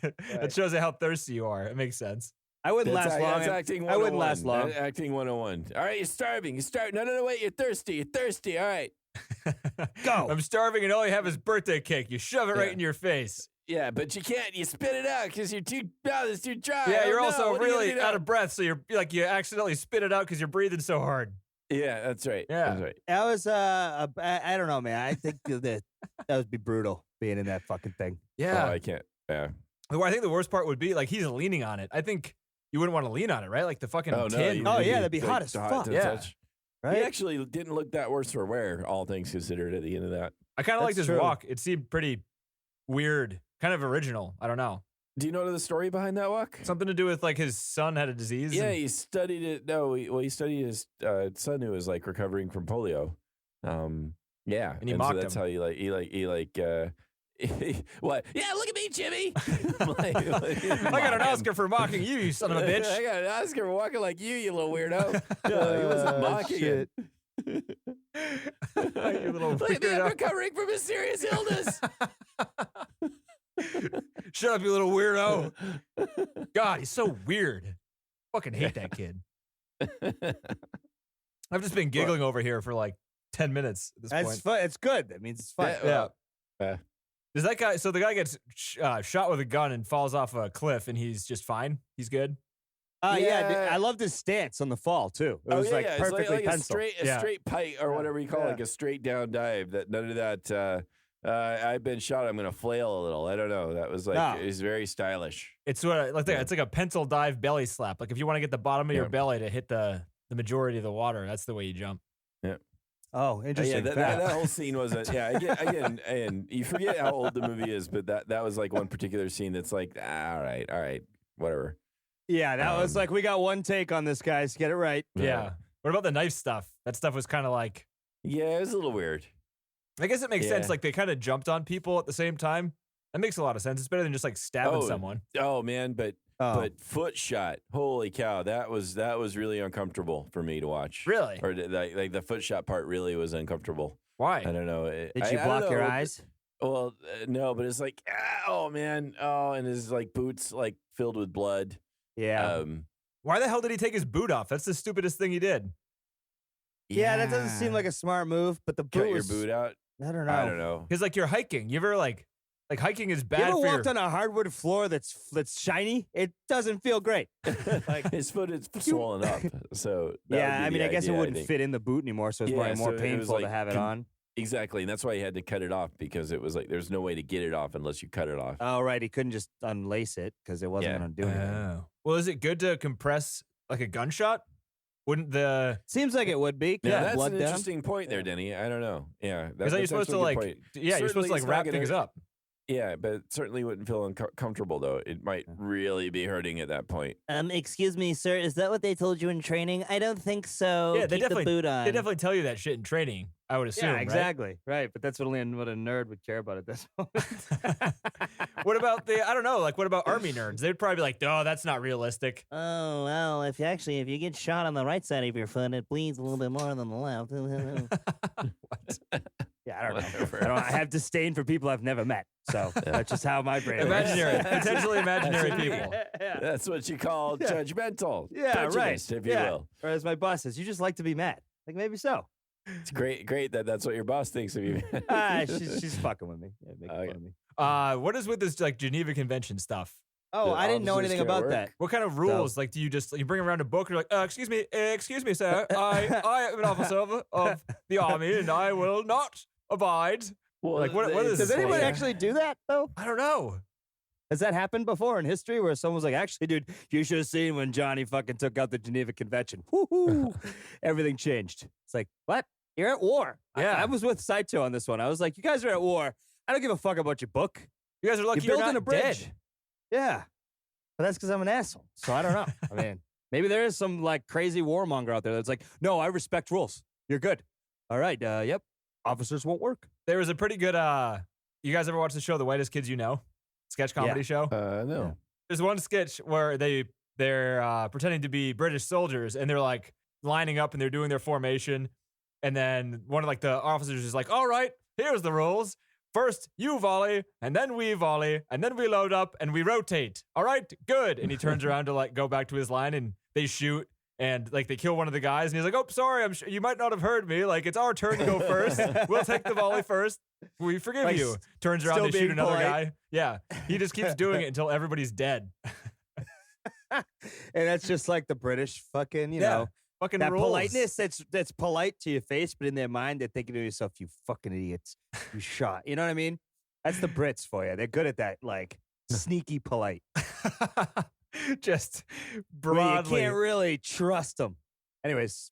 Yeah. That shows you how thirsty you are. It makes sense. I wouldn't last long. That's acting 101. I wouldn't last long. Acting 101. All right, you're starving. No, wait. You're thirsty. You're thirsty. All right. Go. I'm starving and all you have is birthday cake. You shove it right Yeah. in your face. Yeah, but you can't. You spit it out because your mouth is too dry. Yeah, Oh, you're no, also what are you gonna really do out now? of breath, so you're like you accidentally spit it out because you're breathing so hard. Yeah, that's right. Yeah. That's right. That was, I don't know, man. I think that would be brutal being in that fucking thing. Oh, I can't. Yeah. Well, I think the worst part would be like he's leaning on it. I think you wouldn't want to lean on it, right? Like the fucking tin. Oh, yeah, that'd be hot as fuck. to Yeah. touch. Right? He actually didn't look that worse for wear, all things considered, at the end of that. I kind of like That's this true. walk. It seemed pretty weird, kind of original. I don't know. Do you know the story behind that walk? Something to do with like his son had a disease. Yeah, and- he studied it. No, he studied his son who was like recovering from polio. Yeah, And he so mocked that's him. how he what? Yeah, look at me, Jimmy. I I got an Oscar for mocking you, you son of a bitch. I got an Oscar for walking like you little weirdo. No, he wasn't mocking shit. it. You little Look at me, I'm weirdo. recovering from a serious illness. Shut up, you little weirdo. God, he's so weird. Fucking hate that kid. I've just been giggling over here for like 10 minutes at this That's point. fun. It's good. That means it's fun. Yeah. Yeah. Does that guy? So the guy gets shot with a gun and falls off a cliff, and he's just fine. He's good. Yeah, Yeah. I loved his stance on the fall too. It was like It's perfectly like a penciled. straight, Yeah. straight pike or whatever you call it, Yeah. like a straight down dive. That none of that I've been shot. I'm going to flail a little. I don't know. That was like, it's very stylish. It's what like it's like a pencil dive belly slap. Like if you want to get the bottom of your belly to hit the majority of the water, that's the way you jump. Yeah. Oh, interesting. That whole scene wasn't. Yeah, again, and you forget how old the movie is, but that was like one particular scene that's like, all right, whatever. Yeah, that was like, we got one take on this, guys. Get it right. Yeah. What about the knife stuff? That stuff was kind of like. Yeah, it was a little weird. I guess it makes sense. Like they kind of jumped on people at the same time. That makes a lot of sense. It's better than just like stabbing someone. Oh man, but foot shot. Holy cow, that was really uncomfortable for me to watch. Really? Or like the foot shot part really was uncomfortable. Why? I don't know. Did you block your eyes? Well, no, but it's like, oh man, and his like boots like filled with blood. Yeah. Why the hell did he take his boot off? That's the stupidest thing he did. Yeah, that doesn't seem like a smart move. But the boot cut your boot out. I don't know. I don't know. Because like you're hiking. You ever like hiking is bad. You ever for walked on a hardwood floor that's shiny? It doesn't feel great. Like his foot is swollen up. So yeah, I mean, I guess it wouldn't fit in the boot anymore, so it's more so painful like, to have it on. Exactly, and that's why he had to cut it off because it was like there's no way to get it off unless you cut it off. Oh, right, he couldn't just unlace it because it wasn't going to do anything. Well, is it good to compress like a gunshot? Wouldn't the seems like it would be? Yeah, that's an interesting point there, Denny. I don't know. Yeah, because you're supposed to like you're supposed to like wrap things up. Yeah, but it certainly wouldn't feel uncomfortable, though. It might really be hurting at that point. Excuse me, sir. Is that what they told you in training? I don't think so. Yeah, Keep the boot on. They definitely tell you that shit in training, I would assume, Yeah, exactly. Right, but that's what a nerd would care about at this moment. What about I don't know, like what about army nerds? They'd probably be like, oh, that's not realistic. Oh, well, if you get shot on the right side of your foot, it bleeds a little bit more than the left. What? Yeah, I don't know. I have disdain for people I've never met. So that's just how my brain works. Potentially imaginary people. Yeah. That's what you call judgmental. Yeah, right. If you will. Or as my boss says, you just like to be mad. Like, maybe so. It's great that's what your boss thinks of you. She's fucking with me. Yeah, making fun of me. What is with this like Geneva Convention stuff? Oh, I didn't know anything about that. What kind of rules? Like, do you bring around a book? And you're like, excuse me, sir. I am an officer of the army, and I will not abide. Well, like, what is does this anyone for? actually do that though? I don't know. Has that happened before in history where someone was like, actually, dude, you should have seen when Johnny fucking took out the Geneva Convention. Woo-hoo. Everything changed. It's like, what? You're at war. Yeah. I was with Saito on this one. I was like, you guys are at war. I don't give a fuck about your book. You guys are lucky you're building not a bridge. dead. Yeah. But that's because I'm an asshole. So I don't know. I mean, maybe there is some like crazy warmonger out there that's like, no, I respect rules. You're good. All right. Yep. Officers won't work. There was a pretty good, you guys ever watch the show The Whitest Kids You Know? Sketch comedy show? No. Yeah. There's one sketch where they're pretending to be British soldiers and they're like lining up and they're doing their formation. And then one of like the officers is like, all right, here's the rules. First, you volley, and then we volley, and then we load up and we rotate. All right, good. And he turns around to like go back to his line and they shoot and like they kill one of the guys. And he's like, oh, sorry, I'm sure you might not have heard me. Like, it's our turn to go first. We'll take the volley first. We forgive Like, you. Turns around, they shoot being another polite. guy. Yeah. He just keeps doing it until everybody's dead. And that's just like the British fucking, you know, Fucking that rules. politeness that's polite to your face, but in their mind, they're thinking to yourself, you fucking idiots. You shot. You know what I mean? That's the Brits for you. They're good at that, like, sneaky polite. Just Where broadly. you can't really trust them. Anyways.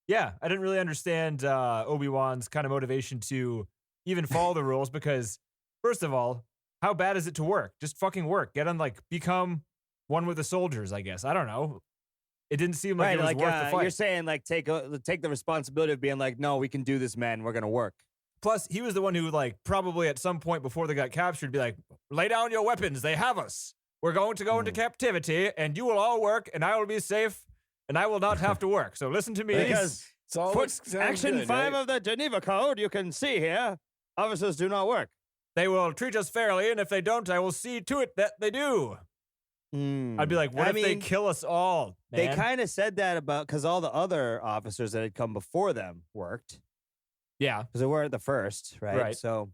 Yeah, I didn't really understand Obi-Wan's kind of motivation to even follow the rules because, first of all, how bad is it to work? Just fucking work. Get on, like, become one with the soldiers, I guess. I don't know. It didn't seem like it was worth the fight. You're saying, like, take the responsibility of being like, no, we can do this, man. We're going to work. Plus, he was the one who, like, probably at some point before they got captured, be like, lay down your weapons. They have us. We're going to go into captivity, and you will all work, and I will be safe, and I will not have to work. So listen to me. Because Action 5 of the Geneva Code, you can see here, officers do not work. They will treat us fairly, and if they don't, I will see to it that they do. I'd be like, what if they kill us all? Man? They kind of said that about because all the other officers that had come before them worked. Yeah. Because they weren't the first, right? Right. So,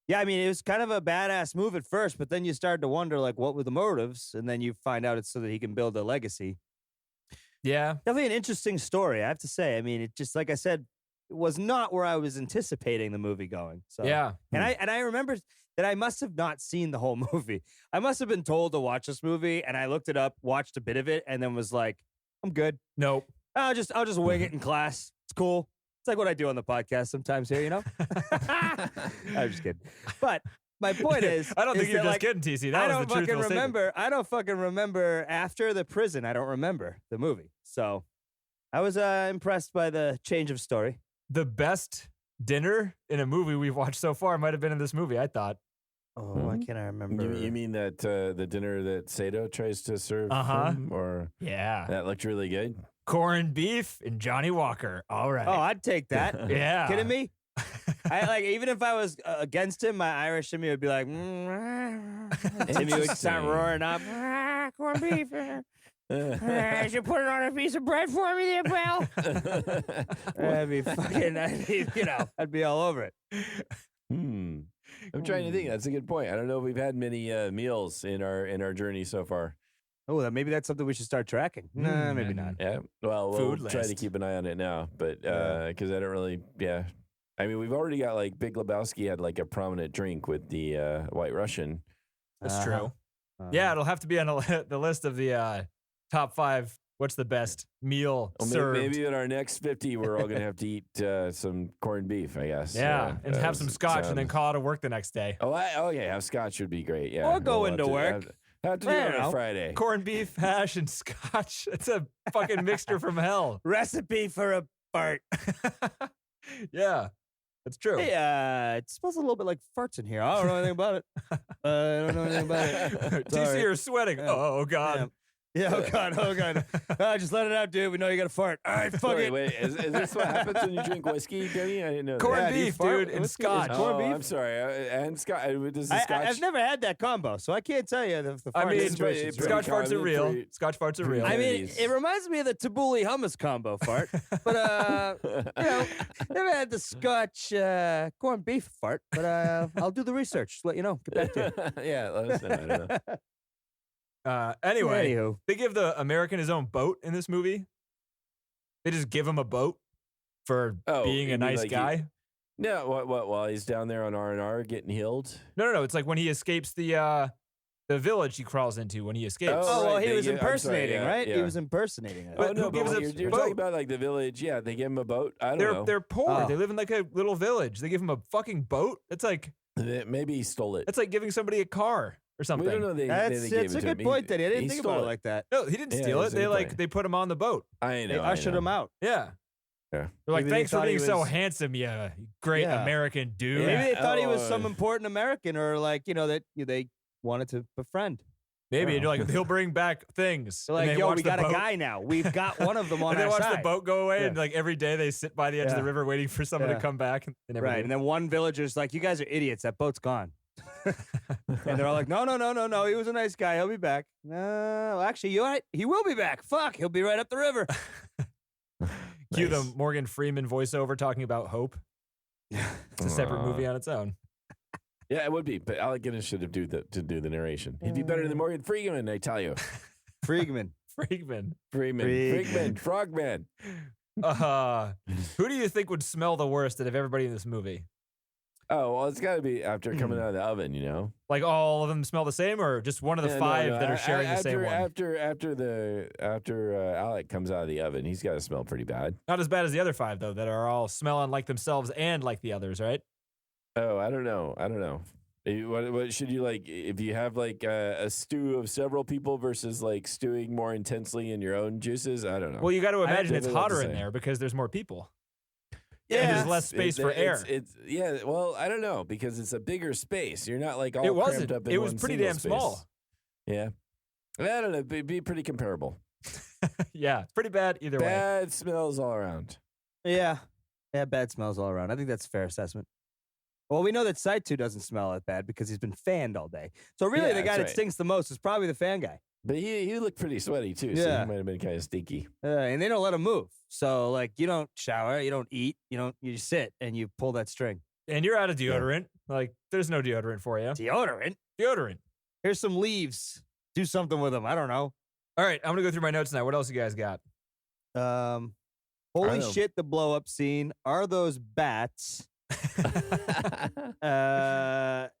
yeah, I mean, it was kind of a badass move at first, but then you started to wonder, like, what were the motives? And then you find out it's so that he can build a legacy. Yeah. Definitely an interesting story, I have to say. I mean, it just, like I said, was not where I was anticipating the movie going. So Yeah. and I remember that I must have not seen the whole movie. I must have been told to watch this movie, and I looked it up, watched a bit of it, and then was like, I'm good. Nope. I'll just wing it in class. It's cool. It's like what I do on the podcast sometimes here, you know? I'm just kidding. But my point is, I don't think is you're that, just like, kidding, TC. I That don't was the fucking truthful statement. remember. I don't fucking remember after the prison. I don't remember the movie. So I was impressed by the change of story. The best dinner in a movie we've watched so far might have been in this movie, I thought. Oh, why can't I remember? You mean that the dinner that Sato tries to serve Uh-huh. him? Or Yeah. that looked really good? Corned beef and Johnny Walker. All right. Oh, I'd take that. yeah. Kidding me? I like even if I was against him, my Irish Timmy would be like, Timmy would start roaring up, corned beef. You should put it on a piece of bread for me there, pal. I'd be fucking, I'd be all over it. I'm trying to think. That's a good point. I don't know if we've had many meals in our journey so far. Oh, maybe that's something we should start tracking. Nah, maybe not. Yeah. Well, we'll Food try to list. keep an eye on it now, but because I don't really. Yeah. I mean, we've already got like Big Lebowski had like a prominent drink with the White Russian. That's Uh-huh. true. Yeah, it'll have to be on the list of the top 5. What's the best meal Well, served? maybe in our next 50, we're all going to have to eat some corned beef, I guess. Yeah, and have some scotch and then call out of work the next day. Okay, have scotch would be great. Yeah, Or go We'll into have to- work. Have to do I it don't on a know. Friday. Corned beef, hash, and scotch. It's a fucking mixture from hell. Recipe for a fart. Yeah, that's true. Hey, it smells a little bit like farts in here. I don't know anything about it. I don't know anything about it. TC, Sorry. you're sweating. Yeah. Oh, God. Yeah, oh God. Just let it out, dude. We know you got to fart. All right, fuck it. Wait, is this what happens when you drink whiskey, Denny? I didn't know. Corned that. do you beef, fart dude, with and whiskey? scotch. Is corned beef? I'm sorry. And scotch. Does the scotch? I've never had that combo, so I can't tell you the I fart mean, situation. it's scotch pretty farts are common, real. pretty- Scotch farts are real. I mean, Ladies. it reminds me of the tabbouleh hummus combo fart, but never had the Scotch corned beef fart. But I'll do the research. Let you know. Get back to you. Yeah, let us know. I don't know. Anyway, Anywho. they give the American his own boat in this movie. They just give him a boat for Oh, being you a mean nice like guy. No, what? While he's down there on R&R getting healed. No. It's like when he escapes the village he crawls into when he escapes. Oh, well, right, he they was give- I'm sorry, impersonating, yeah, right? He yeah. was impersonating it. But Oh no, who but gives what a you're boat? talking about like the village. Yeah, they give him a boat. I don't know. They're poor. Oh. They live in like a little village. They give him a fucking boat. It's like Maybe he stole it. like giving somebody a car or something. We don't know. They That's gave a it to good him. point, Daddy. I didn't he think stole about it like that. No, he didn't Yeah, steal it it. was They a good like point. they put him on the boat. I know. They ushered him out. Yeah. Yeah. They're like, Maybe they thanks for thought he being so was- handsome, you great Yeah. American dude. Maybe they thought he was Oh, some important American, or like that they wanted to befriend. Maybe Oh. you're like he'll bring back things. They're And like, they yo, watch we the got a boat. guy now. We've got one of them on And they our watch side. the boat go away, Yeah. and like every day they sit by the edge of the Yeah. river waiting for someone to Yeah. come back. And they never Right, do. and then one villager's like, "You guys are idiots. That boat's gone." And they're all like, "No. He was a nice guy. He'll be back." No, actually, you're right. He will be back. Fuck, he'll be right up the river. Cue the Nice. Morgan Freeman voiceover talking about hope. It's a separate movie on its own. Yeah, it would be. But Alec Guinness should have do the narration. He'd be better than Morgan Freeman, I tell you. Freegman. Freakman. Freeman, Frogman. Who do you think would smell the worst out of everybody in this movie? Oh well, it's got to be after coming out of the oven, you know. Like all of them smell the same, or just one of the Yeah, no, five no, that are sharing the same one? After Alec comes out of the oven, he's got to smell pretty bad. Not as bad as the other five, though, that are all smelling like themselves and like the others, right? Oh, I don't know. What should you like if you have like a stew of several people versus like stewing more intensely in your own juices? I don't know. Well, you got to I imagine don't it's know what to hotter in say. there because there's more people. yeah, and there's less space for air. Yeah, well, I don't know because it's a bigger space. You're not like all It wasn't. cramped up in It was one pretty single damn space. small. Yeah, I don't know. It'd be pretty comparable. Yeah, pretty bad either way. Bad smells all around. Yeah, bad smells all around. I think that's a fair assessment. Well, we know that Saitu doesn't smell that bad because he's been fanned all day. So really, Yeah, the guy that's that right. stinks the most is probably the fan guy. But he looked pretty sweaty too, so Yeah. he might have been kind of stinky. And they don't let him move. So like, you don't shower, you don't eat, you just sit and you pull that string. And you're out of deodorant. Like, there's no deodorant for you. Deodorant. Deodorant. Here's some leaves. Do something with them. I don't know. All right, I'm going to go through my notes now. What else you guys got? Holy know. shit, the blow up scene. Are those bats?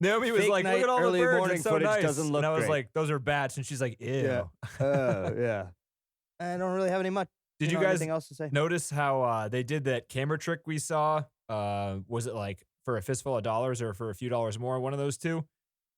Naomi was Fake like, "Look night, at all the early birds. morning It's so footage nice." doesn't look and I was great. like, "Those are bats," and she's like, "Ew." Yeah. Yeah. I don't really have any much. Did you guys anything else to say? notice how they did that camera trick we saw? Was it like for a fistful of dollars or for a few dollars more? One of those two,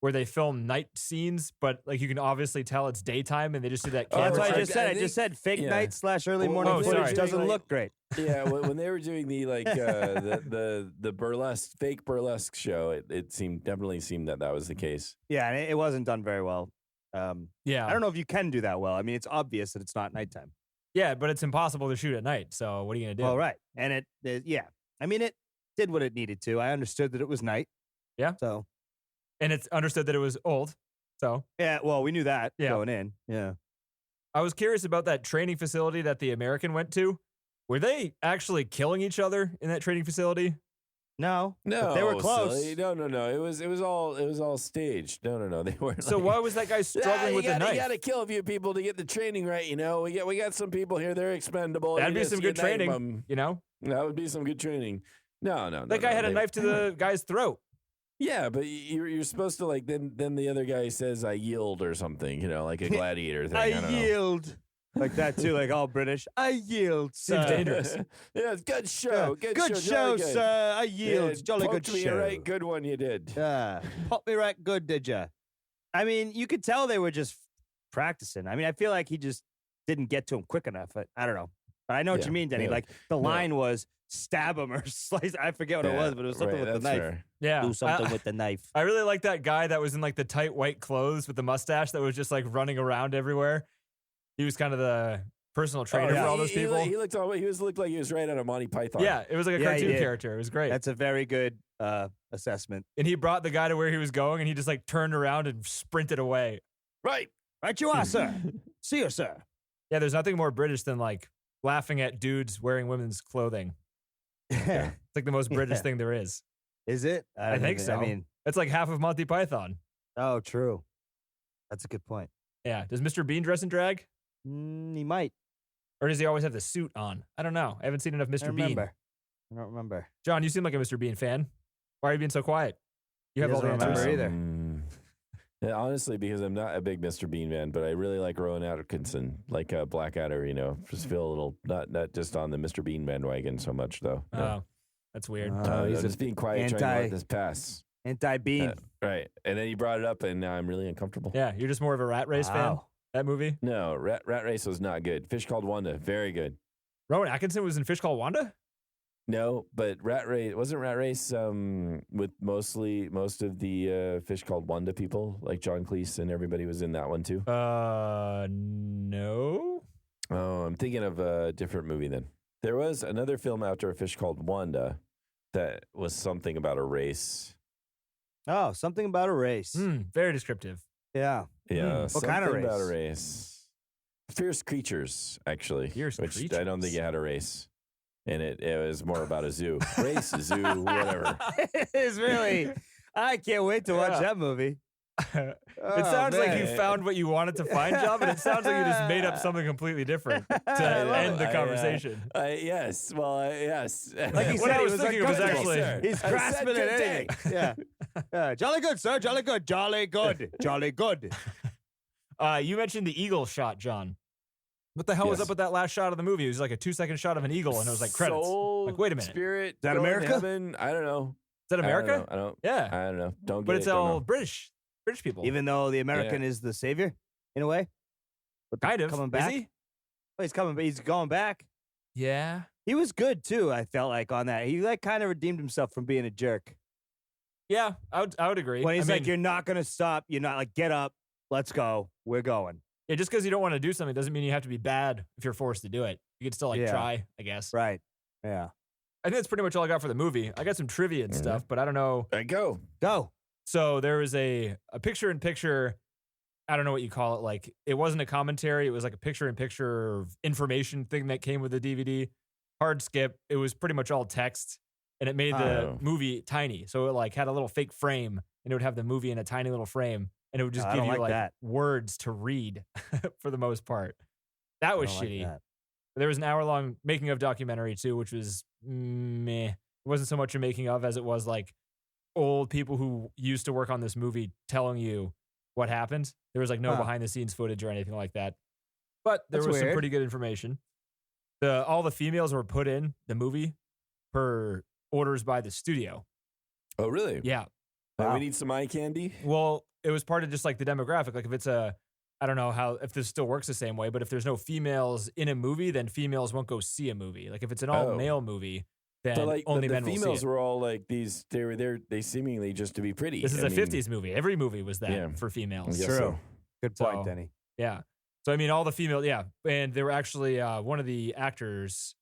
where they film night scenes, but like you can obviously tell it's daytime, and they just do that Oh, camera. That's what I trick. just said. I think- just said fake yeah. night / early Well, morning oh, footage sorry. doesn't Like- look great. Yeah, when they were doing the like the burlesque, fake burlesque show, it definitely seemed that was the case. Yeah, and it wasn't done very well. Yeah, I don't know if you can do that well. I mean, it's obvious that it's not nighttime. yeah, but it's impossible to shoot at night. So what are you gonna do? Well, right. And yeah. I mean, it did what it needed to. I understood that it was night. Yeah. So, And it's understood that it was old. So yeah, well, we knew that Yeah. going in. Yeah. I was curious about that training facility that the American went to. Were they actually killing each other in that training facility? No. No, But they were close. silly. No. It was all staged. No. They weren't. So like, why was that guy struggling with the knife? You got to kill a few people to get the training right. You know, we got some people here. They're expendable. That'd You be just some good unite training, them. you know? That would be some good training. No. That guy had a knife to the guy's throat. Yeah, but you're supposed to like then the other guy says I yield or something. You know, like a gladiator thing. I don't know. yield. Like that too, like all British. I yield. Seems sir. dangerous. Yeah, it's good show. Yeah. Good show, jolly good. sir. I yield. Yeah, Jolly good poked me show. right, good one you did. Pop me right good, did ya? I mean, you could tell they were just practicing. I mean, I feel like he just didn't get to him quick enough. I don't know. But I know what Yeah, you mean, Denny. yeah. Like the line was stab him or slice. I forget what it was, but it was something right, with the that's knife. fair. Yeah. Do something with the knife. I really like that guy that was in like the tight white clothes with the mustache that was just like running around everywhere. He was kind of the personal trainer for all those people. He looked like he was right out of Monty Python. Yeah, it was like a Yeah, he cartoon did. character. It was great. That's a very good assessment. And he brought the guy to where he was going, and he just like turned around and sprinted away. right. Right you are, sir. See you, sir. Yeah, there's nothing more British than like laughing at dudes wearing women's clothing. It's like the most British Yeah. thing there is. Is it? I think so. I mean, It's like half of Monty Python. oh, true. That's a good point. Yeah. Does Mr. Bean dress in drag? He might. Or does he always have the suit on? I don't know. I haven't seen enough I Mr. don't Bean. remember. I don't remember. John, you seem like a Mr. Bean fan. Why are you being so quiet? You have He all the doesn't remember answers. either. Yeah, honestly, because I'm not a big Mr. Bean fan, but I really like Rowan Atkinson, like Blackadder. You know, just feel a little not just on the Mr. Bean bandwagon so much though. Oh, that's weird. He's I'm a just being quiet, trying to anti- let this pass. Anti-bean. Right, and then you brought it up, and now I'm really uncomfortable. Yeah, you're just more of a Rat Race fan. Wow. That movie. No, Rat Race was not good. Fish Called Wanda, very good. Rowan Atkinson was in Fish Called Wanda. No, but Rat Race with most of the Fish Called Wanda people, like John Cleese and everybody was in that one too. No. Oh, I'm thinking of a different movie then. There was another film after A Fish Called Wanda that was something about a race. Oh, something about a race. Very descriptive. Yeah. Yeah, What kind of something about a race? race. Fierce Creatures, actually. Fierce which I don't think Creatures. it had a race. And it was more about a zoo. Race, zoo, whatever. It is really. I can't wait to watch Yeah. that movie. It Oh, sounds like you man. found what you wanted to find, John, but it sounds like you just made up something completely different to I love end it. the conversation. Yes. Well, yes. Like he What said, I he was was thinking was uncomfortable. actually- He's I said grasping at good anything. day. Yeah. Jolly good, sir. Jolly good. Jolly good. Jolly good. You mentioned the eagle shot, John. What the hell was Yes. up with that last shot of the movie? It was like a 2-second shot of an eagle, and it was like credits. Soul, Like, wait a minute. Spirit. that going to America? Heaven? I don't know. Is that America? I don't. Yeah, I don't know. Don't. but get it's it, don't all know. British people. Even though the American is the savior, in a way. But kind of coming Is back. he? Oh, he's coming. He's going back. Yeah. He was good too. I felt like on that. He like kind of redeemed himself from being a jerk. Yeah, I would agree. When he's I like, mean, "You're not gonna stop. You're not like, get up. Let's go. We're going." yeah, just because you don't want to do something doesn't mean you have to be bad if you're forced to do it. You could still like Yeah. try, I guess. Right. Yeah. I think that's pretty much all I got for the movie. I got some trivia and Mhm. stuff, but I don't know. There you go. Go. So there was a picture-in-picture, I don't know what you call it. Like, it wasn't a commentary. It was like a picture-in-picture information thing that came with the DVD. Hard skip. It was pretty much all text, and it made the Oh. movie tiny. So it like had a little fake frame, and it would have the movie in a tiny little frame, and it would just I give don't you like like that. words to read for the most part. That was I don't like shitty. that. There was an hour-long making of documentary too, which was meh. It wasn't so much a making of as it was like old people who used to work on this movie telling you what happened. There was like no behind the scenes footage or anything like that. But there That's was some weird. pretty good information. All the females were put in the movie per orders by the studio. Oh, really? Yeah. We need some eye candy. Well, it was part of just like the demographic. Like if it's I don't know if this still works the same way, but if there's no females in a movie, then females won't go see a movie. Like if it's an all male movie, then So like only the men will see females it. were all like these. They were there. They seemingly just to be pretty. This is I a mean, 50s movie. Every movie was that Yeah. for females. I guess True. so. Good point, So- Denny. Yeah. So I mean, all the female, yeah, and they were actually one of the actors.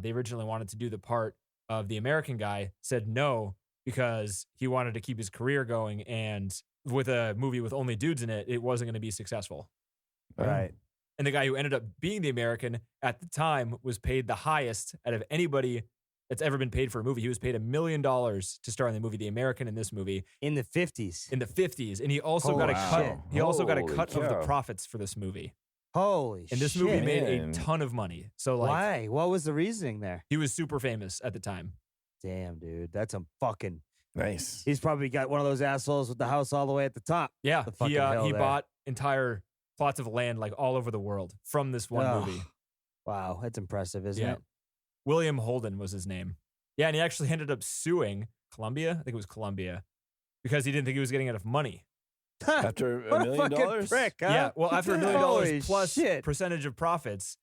They originally wanted to do the part of the American guy, said no because he wanted to keep his career going, and with a movie with only dudes in it, it wasn't going to be successful. Right. And the guy who ended up being the American at the time was paid the highest out of anybody that's ever been paid for a movie. He was paid $1 million to star in the movie The American in this movie In the 50s. in the 50s, and he also got a Holy cut. shit. He also got a Holy cut of the cow. profits for this movie. Holy And this shit. movie made a Man. ton of money. So like Why? What was the reasoning there? he was super famous at the time. Damn, dude. That's a fucking. Nice. He's probably got one of those assholes with the house all the way at the top. Yeah, The he fucking hell he there. bought entire plots of land like all over the world from this one Ugh. movie. Wow. That's impressive, isn't Yeah. it? William Holden was his name. Yeah, and he actually ended up suing Columbia. I think it was Columbia because he didn't think he was getting enough money. After What $1 a million. fucking prick, huh? Yeah, well, after $1 million Holy plus shit. percentage of profits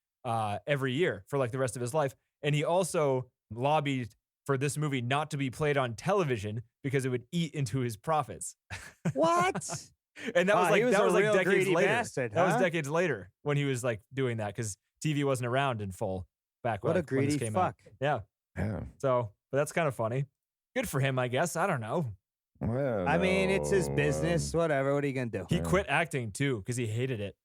every year for like the rest of his life, and he also lobbied for this movie not to be played on television because it would eat into his profits. What? And that Wow, was like he was that a was like real decades greedy later. bastard, That was huh? decades later when he was like doing that because TV wasn't around in full back What when, a when this greedy came fuck. out. Yeah. Yeah. So, but that's kind of funny. Good for him, I guess. I don't know. Well, I mean, it's his no, business. Whatever. What are you going to do? He quit acting too because he hated it.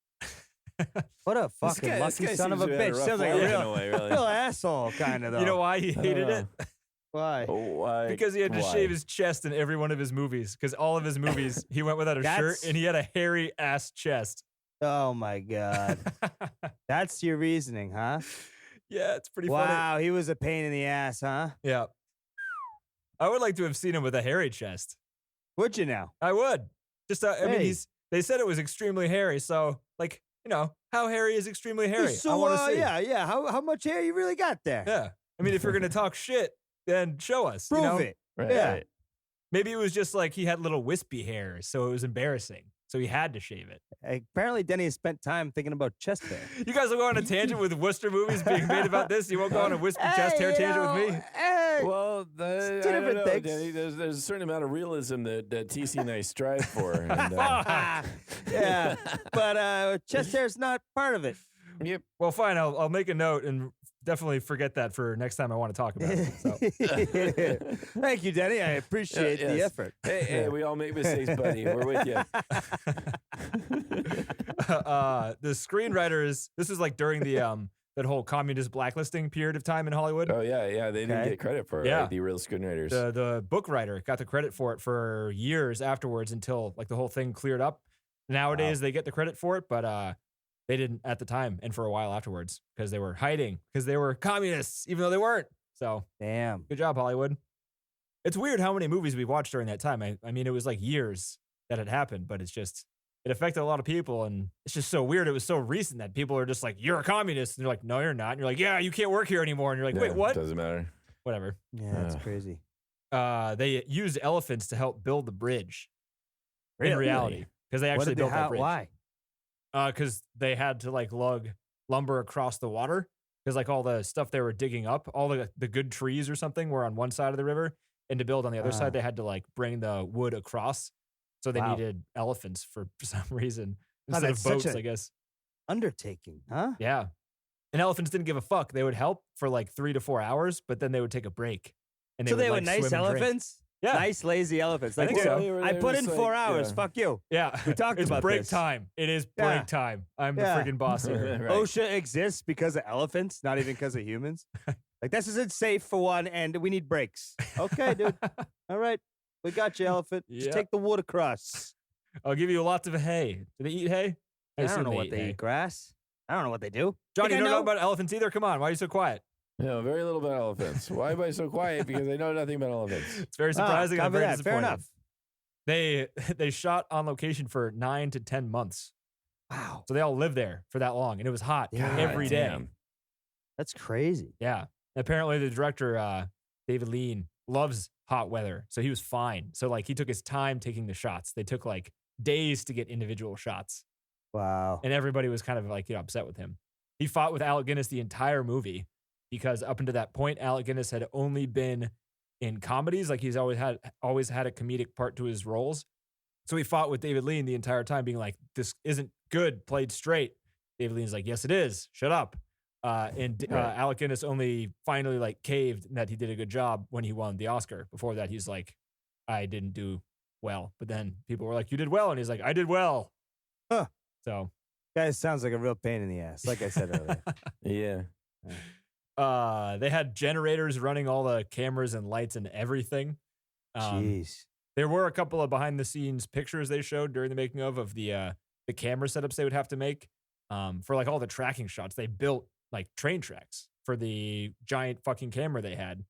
What a This fucking guy- this lucky guy son of a seems to have had bitch. rough Sounds like a life in real, way, really. real asshole, kind of, though. You know why he I don't hated know. it? Why? Oh, why? Because he had to Why? shave his chest in every one of his movies. Because all of his movies, he went without a shirt That's- and he had a hairy ass chest. Oh, my God. That's your reasoning, huh? Yeah, it's pretty funny. Wow. He was a pain in the ass, huh? Yeah. I would like to have seen him with a hairy chest. Would you now? I would. Just, I mean, Hey. they said it was extremely hairy. So, like, you know, how hairy is extremely hairy? So, I want to see. yeah. How much hair you really got there? Yeah. I mean, if you're going to talk shit, then show us. Prove you know? it. Right, Yeah. right. Maybe it was just like he had little wispy hairs, so it was embarrassing. So he had to shave it. Apparently, Denny has spent time thinking about chest hair. You guys will go on a tangent with Worcester movies being made about this. You won't go on a wispy chest hair you tangent know, with me. Hey, Well, two I don't different know, things. Danny. There's a certain amount of realism that TC and I strive for. And, yeah, but chest hair is not part of it. yep. Well, fine. I'll make a note and definitely forget that for next time I want to talk about it. So. Thank you, Denny. I appreciate the yes. effort. Hey, we all make mistakes, buddy. We're with you. The screenwriters. This is like during the that whole communist blacklisting period of time in Hollywood. Oh yeah. They didn't Okay. get credit for it. Yeah. Right? The real screenwriters. The book writer got the credit for it for years afterwards until like the whole thing cleared up. Nowadays they get the credit for it, but they didn't at the time and for a while afterwards because they were hiding because they were communists even though they weren't. So Damn. good job, Hollywood. It's weird how many movies we watched during that time. I mean, it was like years that had happened, but it's just it affected a lot of people, and it's just so weird. It was so recent that people are just like, "You're a communist," and they're like, "No, you're not." And you're like, "Yeah, you can't work here anymore." And you're like, "Wait, Yeah, what?" Doesn't matter. Whatever. Yeah, that's crazy. They used elephants to help build the bridge. In Really? reality, because they What actually did they built that have? bridge. Why? Because they had to like lug lumber across the water. Because like all the stuff they were digging up, all the good trees or something were on one side of the river, and to build on the other Ah. side, they had to like bring the wood across. So they Wow. needed elephants for some reason Wow, instead of that's such boats, a- I guess. Undertaking, huh? Yeah, and elephants didn't give a fuck. They would help for like 3 to 4 hours, but then they would take a break. And So they were would, like, nice swim and drink. elephants? Yeah. Nice, lazy elephants. I Like, think dude, so. They were- I they put were in just 4 like, hours. yeah. Fuck you. Yeah, We talked it's about break this. time. It is Yeah. break time. I'm the Yeah. freaking boss here. Right. OSHA exists because of elephants, not even because of humans. Like, this isn't safe for one, and we need breaks. Okay, dude. All right. We got you, elephant. Just Yep. take the wood across. I'll give you lots of hay. Do they eat hay? I don't assume know what eat they hay. eat. Grass? I don't know what they do. Johnny, Think you I don't know know? about elephants either? Come on. Why are you so quiet? Very little about elephants. Why am I so quiet? Because I know nothing about elephants. It's very surprising. and I'm copy very that. Fair disappointed. enough. They shot on location for 9 to 10 months. Wow, So they all lived there for that long, and it was hot God every day. damn. that's crazy. Yeah. Apparently, the director, David Lean, loves hot weather. So he was fine. So, like, he took his time taking the shots. They took, like, days to get individual shots. Wow. And everybody was kind of, like, upset with him. He fought with Alec Guinness the entire movie because up until that point, Alec Guinness had only been in comedies. Like, he's always had a comedic part to his roles. So he fought with David Lean the entire time, being like, this isn't good, played straight. David Lean's like, yes, it is. Shut up. Alec Guinness only finally like caved that he did a good job when he won the Oscar. Before that, he's like, I didn't do well. But then people were like, you did well. And he's like, I did well. Huh. So Guys, sounds like a real pain in the ass, like I said earlier. Yeah. They had generators running all the cameras and lights and everything. Jeez. There were a couple of behind the scenes pictures they showed during the making of the camera setups they would have to make for like all the tracking shots. They built like train tracks for the giant fucking camera they had.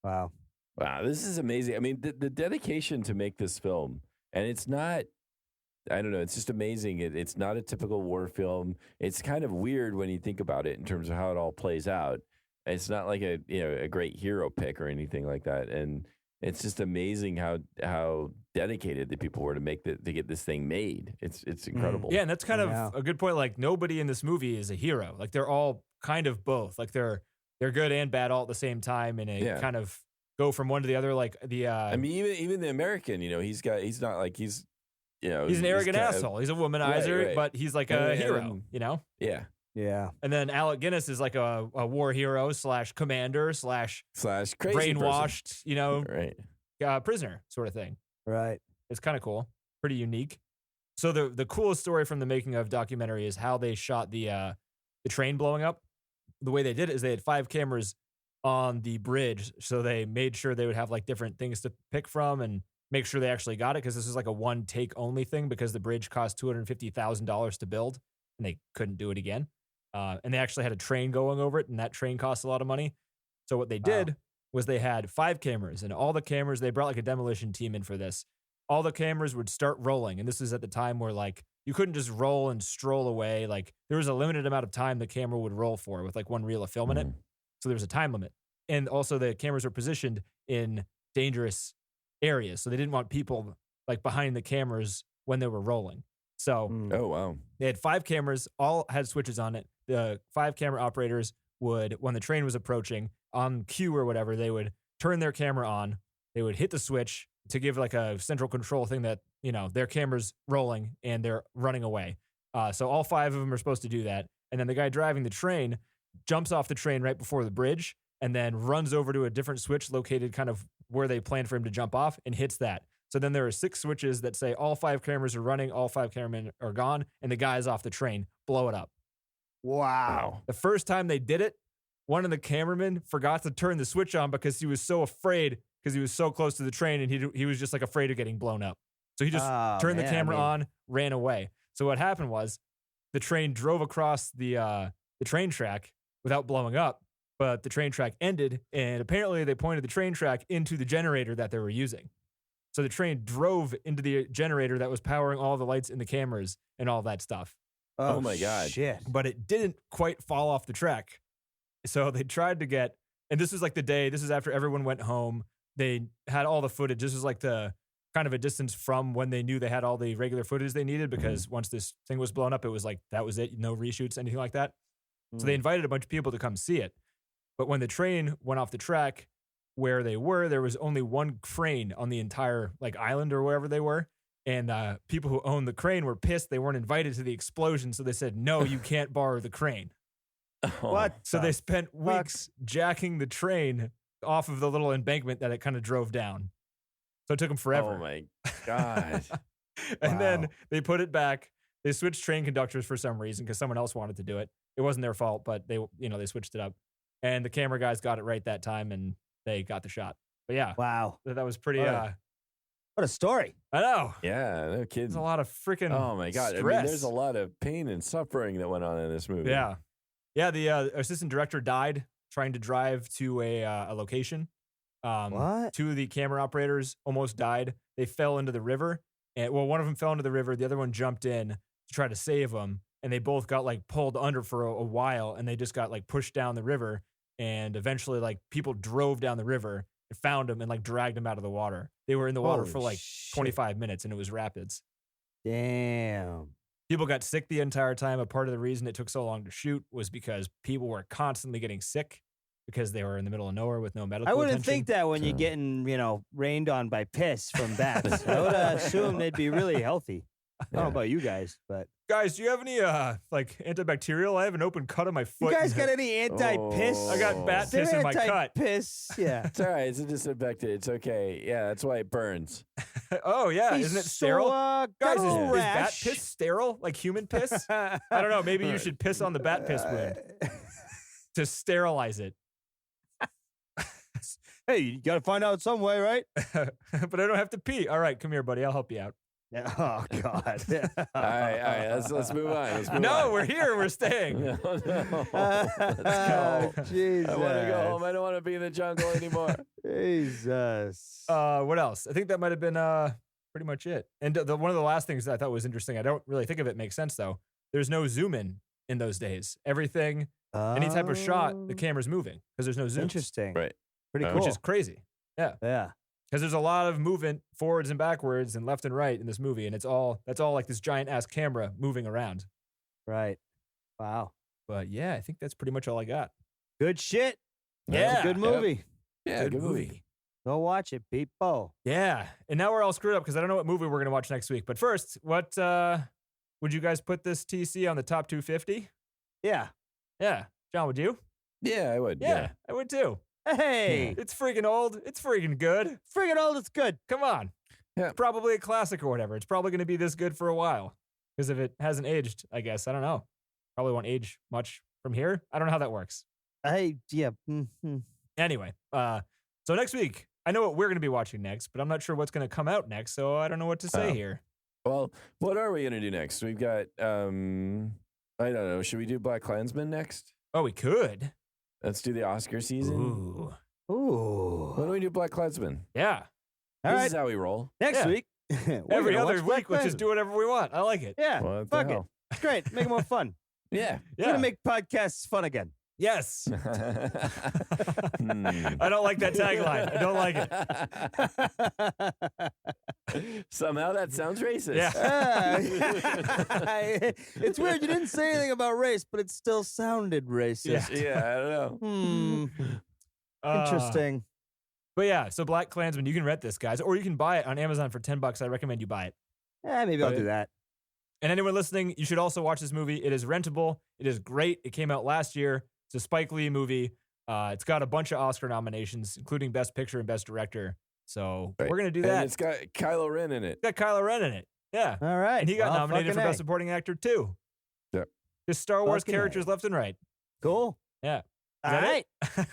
Wow. Wow, this is amazing. I mean, the dedication to make this film, and it's not, I don't know, it's just amazing. It's not a typical war film. It's kind of weird when you think about it in terms of how it all plays out. It's not like a great hero pick or anything like that. And it's just amazing how dedicated the people were to get this thing made. It's incredible. Yeah, and that's kind Yeah. of a good point. Like nobody in this movie is a hero. Like they're all kind of both. Like they're good and bad all at the same time, and they kind of go from one to the other. Like the I mean, even the American, he's not like he's an arrogant asshole. He's a womanizer, right. but he's like a hero. Yeah. Yeah. And then Alec Guinness is like a war hero / commander / Slash crazy brainwashed, person. Right. prisoner sort of thing. Right. It's kind of cool, pretty unique. So the coolest story from the making of documentary is how they shot the train blowing up. The way they did it is they had 5 cameras on the bridge, so they made sure they would have like different things to pick from and make sure they actually got it, because this is like a one take only thing because the bridge cost $250,000 to build and they couldn't do it again. And they actually had a train going over it, and that train cost a lot of money. So what they did was they had 5 cameras, and all the cameras, they brought like a demolition team in for this. All the cameras would start rolling. And this is at the time where like you couldn't just roll and stroll away. Like there was a limited amount of time the camera would roll for with like one reel of film in it. So there was a time limit. And also the cameras were positioned in dangerous areas. So they didn't want people like behind the cameras when they were rolling. So Oh, wow. they had 5 cameras, all had switches on it. The 5 camera operators would, when the train was approaching on cue or whatever, they would turn their camera on. They would hit the switch to give like a central control thing that, their camera's rolling and they're running away. So all 5 of them are supposed to do that. And then the guy driving the train jumps off the train right before the bridge and then runs over to a different switch located kind of where they planned for him to jump off and hits that. So then there are 6 switches that say all 5 cameras are running, all 5 cameramen are gone, and the guy's off the train. Blow it up. Wow. The first time they did it, one of the cameramen forgot to turn the switch on because he was so afraid because he was so close to the train, and he was just like afraid of getting blown up. So he just turned the camera on, ran away. So what happened was the train drove across the train track without blowing up, but the train track ended, and apparently they pointed the train track into the generator that they were using. So the train drove into the generator that was powering all the lights in the cameras and all that stuff. Oh my God. Shit. But it didn't quite fall off the track. So they tried to get, and this was like the day, this is after everyone went home. They had all the footage. This was like the kind of a distance from when they knew they had all the regular footage they needed, because once this thing was blown up, it was like, that was it. No reshoots, anything like that. So they invited a bunch of people to come see it. But when the train went off the track where they were, there was only one crane on the entire like island or wherever they were. And people who owned the crane were pissed. They weren't invited to the explosion. So they said, no, you can't borrow the crane. What? So they spent weeks jacking the train off of the little embankment that it kind of drove down. So it took them forever. Oh my God. And then they put it back. They switched train conductors for some reason because someone else wanted to do it. It wasn't their fault, but they switched it up. And the camera guys got it right that time, and they got the shot. But yeah, Wow. that was pretty. What What a story. I know. Yeah, no kidding. There's a lot of freaking Oh my God. stress. I mean, there's a lot of pain and suffering that went on in this movie. Yeah. Yeah, the assistant director died trying to drive to a location. What? 2 of the camera operators almost died. They fell into the river. And one of them fell into the river. The other one jumped in to try to save them. And they both got like pulled under for a while. And they just got like pushed down the river. And eventually like people drove down the river and found them and like dragged them out of the water. They were in the water Holy for like shit. 25 minutes and it was rapids. Damn. People got sick the entire time. A part of the reason it took so long to shoot was because people were constantly getting sick because they were in the middle of nowhere with no medical I wouldn't attention. think that when you're getting, rained on by piss from bats. I would assume they'd be really healthy. I don't know about you guys, but Guys, do you have any like antibacterial? I have an open cut on my you foot. guys got any anti-piss? Oh. I got bat Is there piss in my cut. anti-piss? Yeah. It's all right. It's a disinfectant. It's okay. Yeah, that's why it burns. Oh yeah, Hey, isn't it so, sterile? got Guys, a is bat rash. piss sterile? Like human piss? I don't know. Maybe you should piss on the bat piss wound to sterilize it. Hey, you got to find out some way, right? But I don't have to pee. All right, come here, buddy. I'll help you out. Oh God. All right. Let's move on. Let's move No, on. we're here. We're staying. No. Let's go. Jesus. I want to go home. I don't want to be in the jungle anymore. Jesus. What else? I think that might have been pretty much it. And one of the last things that I thought was interesting, I don't really think of it makes sense though. There's no zoom in those days. Everything, any type of shot, the camera's moving because there's no zoom. Interesting. Right. Pretty Oh. cool. Which is crazy. yeah. Because there's a lot of movement forwards and backwards and left and right in this movie, and that's all like this giant ass camera moving around. Right. Wow. But yeah, I think that's pretty much all I got. Good shit. Yeah. That's a good movie. Yeah, good movie. Go watch it, people. Yeah, and now we're all screwed up because I don't know what movie we're gonna watch next week. But first, what would you guys put this TC on the top 250? Yeah. Yeah, John, would you? Yeah, I would. Yeah, I would too. Hey. It's freaking old. It's freaking good. Friggin' old, it's good. Come on. Yeah. It's probably a classic or whatever. It's probably going to be this good for a while. Because if it hasn't aged, I guess, I don't know. Probably won't age much from here. I don't know how that works. Yeah. Mm-hmm. Anyway, so next week, I know what we're going to be watching next, but I'm not sure what's going to come out next, so I don't know what to say Oh. here. Well, what are we going to do next? We've got, I don't know. Should we do Black Klansman next? Oh, we could. Let's do the Oscar season. Ooh. Ooh. Why don't we do Black Klansman? Yeah. All This right. is how we roll. Next Yeah. week. Every other week, we'll just do whatever we want. I like it. Yeah. What the Fuck it. hell? It's great. Make it more fun. Yeah. We're going to make podcasts fun again. Yes. Hmm. I don't like that tagline. I don't like it. Somehow that sounds racist. Yeah. It's weird. You didn't say anything about race, but it still sounded racist. Yeah, I don't know. Interesting. But yeah, so Black Klansman, you can rent this, guys, or you can buy it on Amazon for $10. I recommend you buy it. Maybe I'll do that. And anyone listening, you should also watch this movie. It is rentable. It is great. It came out last year. It's a Spike Lee movie. It's got a bunch of Oscar nominations, including Best Picture and Best Director. So Right. we're going to do And that. it's got Kylo Ren in it. It's got Kylo Ren in it. Yeah. All right. And he got Well, nominated for fucking Best A. Supporting Actor, too. Yep. Just Star Wars Fucking A. characters left and right. Cool. Yeah. All that right. it?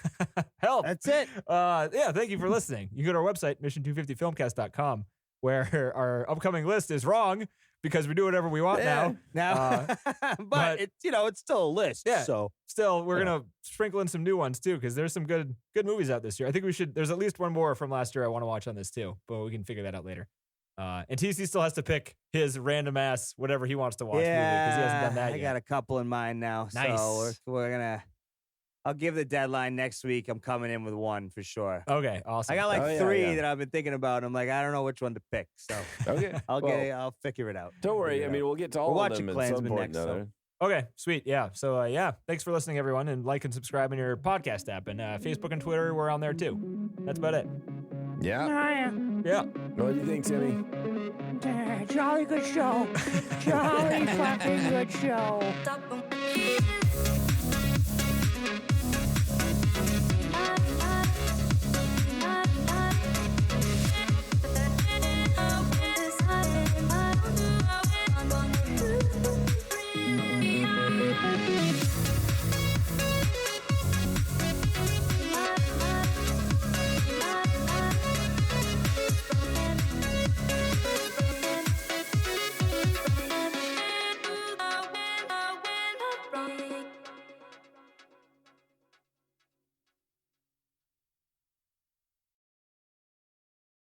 Help. That's it. Yeah, thank you for listening. You can go to our website, mission250filmcast.com, where our upcoming list is wrong because we do whatever we want now. Now, but- but it's it's still a list. Yeah. So Still, we're gonna sprinkle in some new ones too, because there's some good movies out this year. I think we should. There's at least one more from last year I want to watch on this too, but we can figure that out later. And TC still has to pick his random ass whatever he wants to watch movie because he hasn't done that I yet. got a couple in mind now. Nice. So we're gonna. I'll give the deadline next week. I'm coming in with one for sure. Okay, awesome. I got like Oh, yeah, three yeah. that I've been thinking about. I'm like, I don't know which one to pick. So Okay. I'll figure it out. Don't worry. Figure I it mean, out. we'll get to We're all of watching them at some Klansman point. next, so. Another. Okay, sweet. Yeah. So, yeah, thanks for listening, everyone, and like and subscribe on your podcast app. And Facebook and Twitter, we're on there too. That's about it. Yeah. Yeah. What do you think, Timmy? Jolly good show. Jolly fucking good show.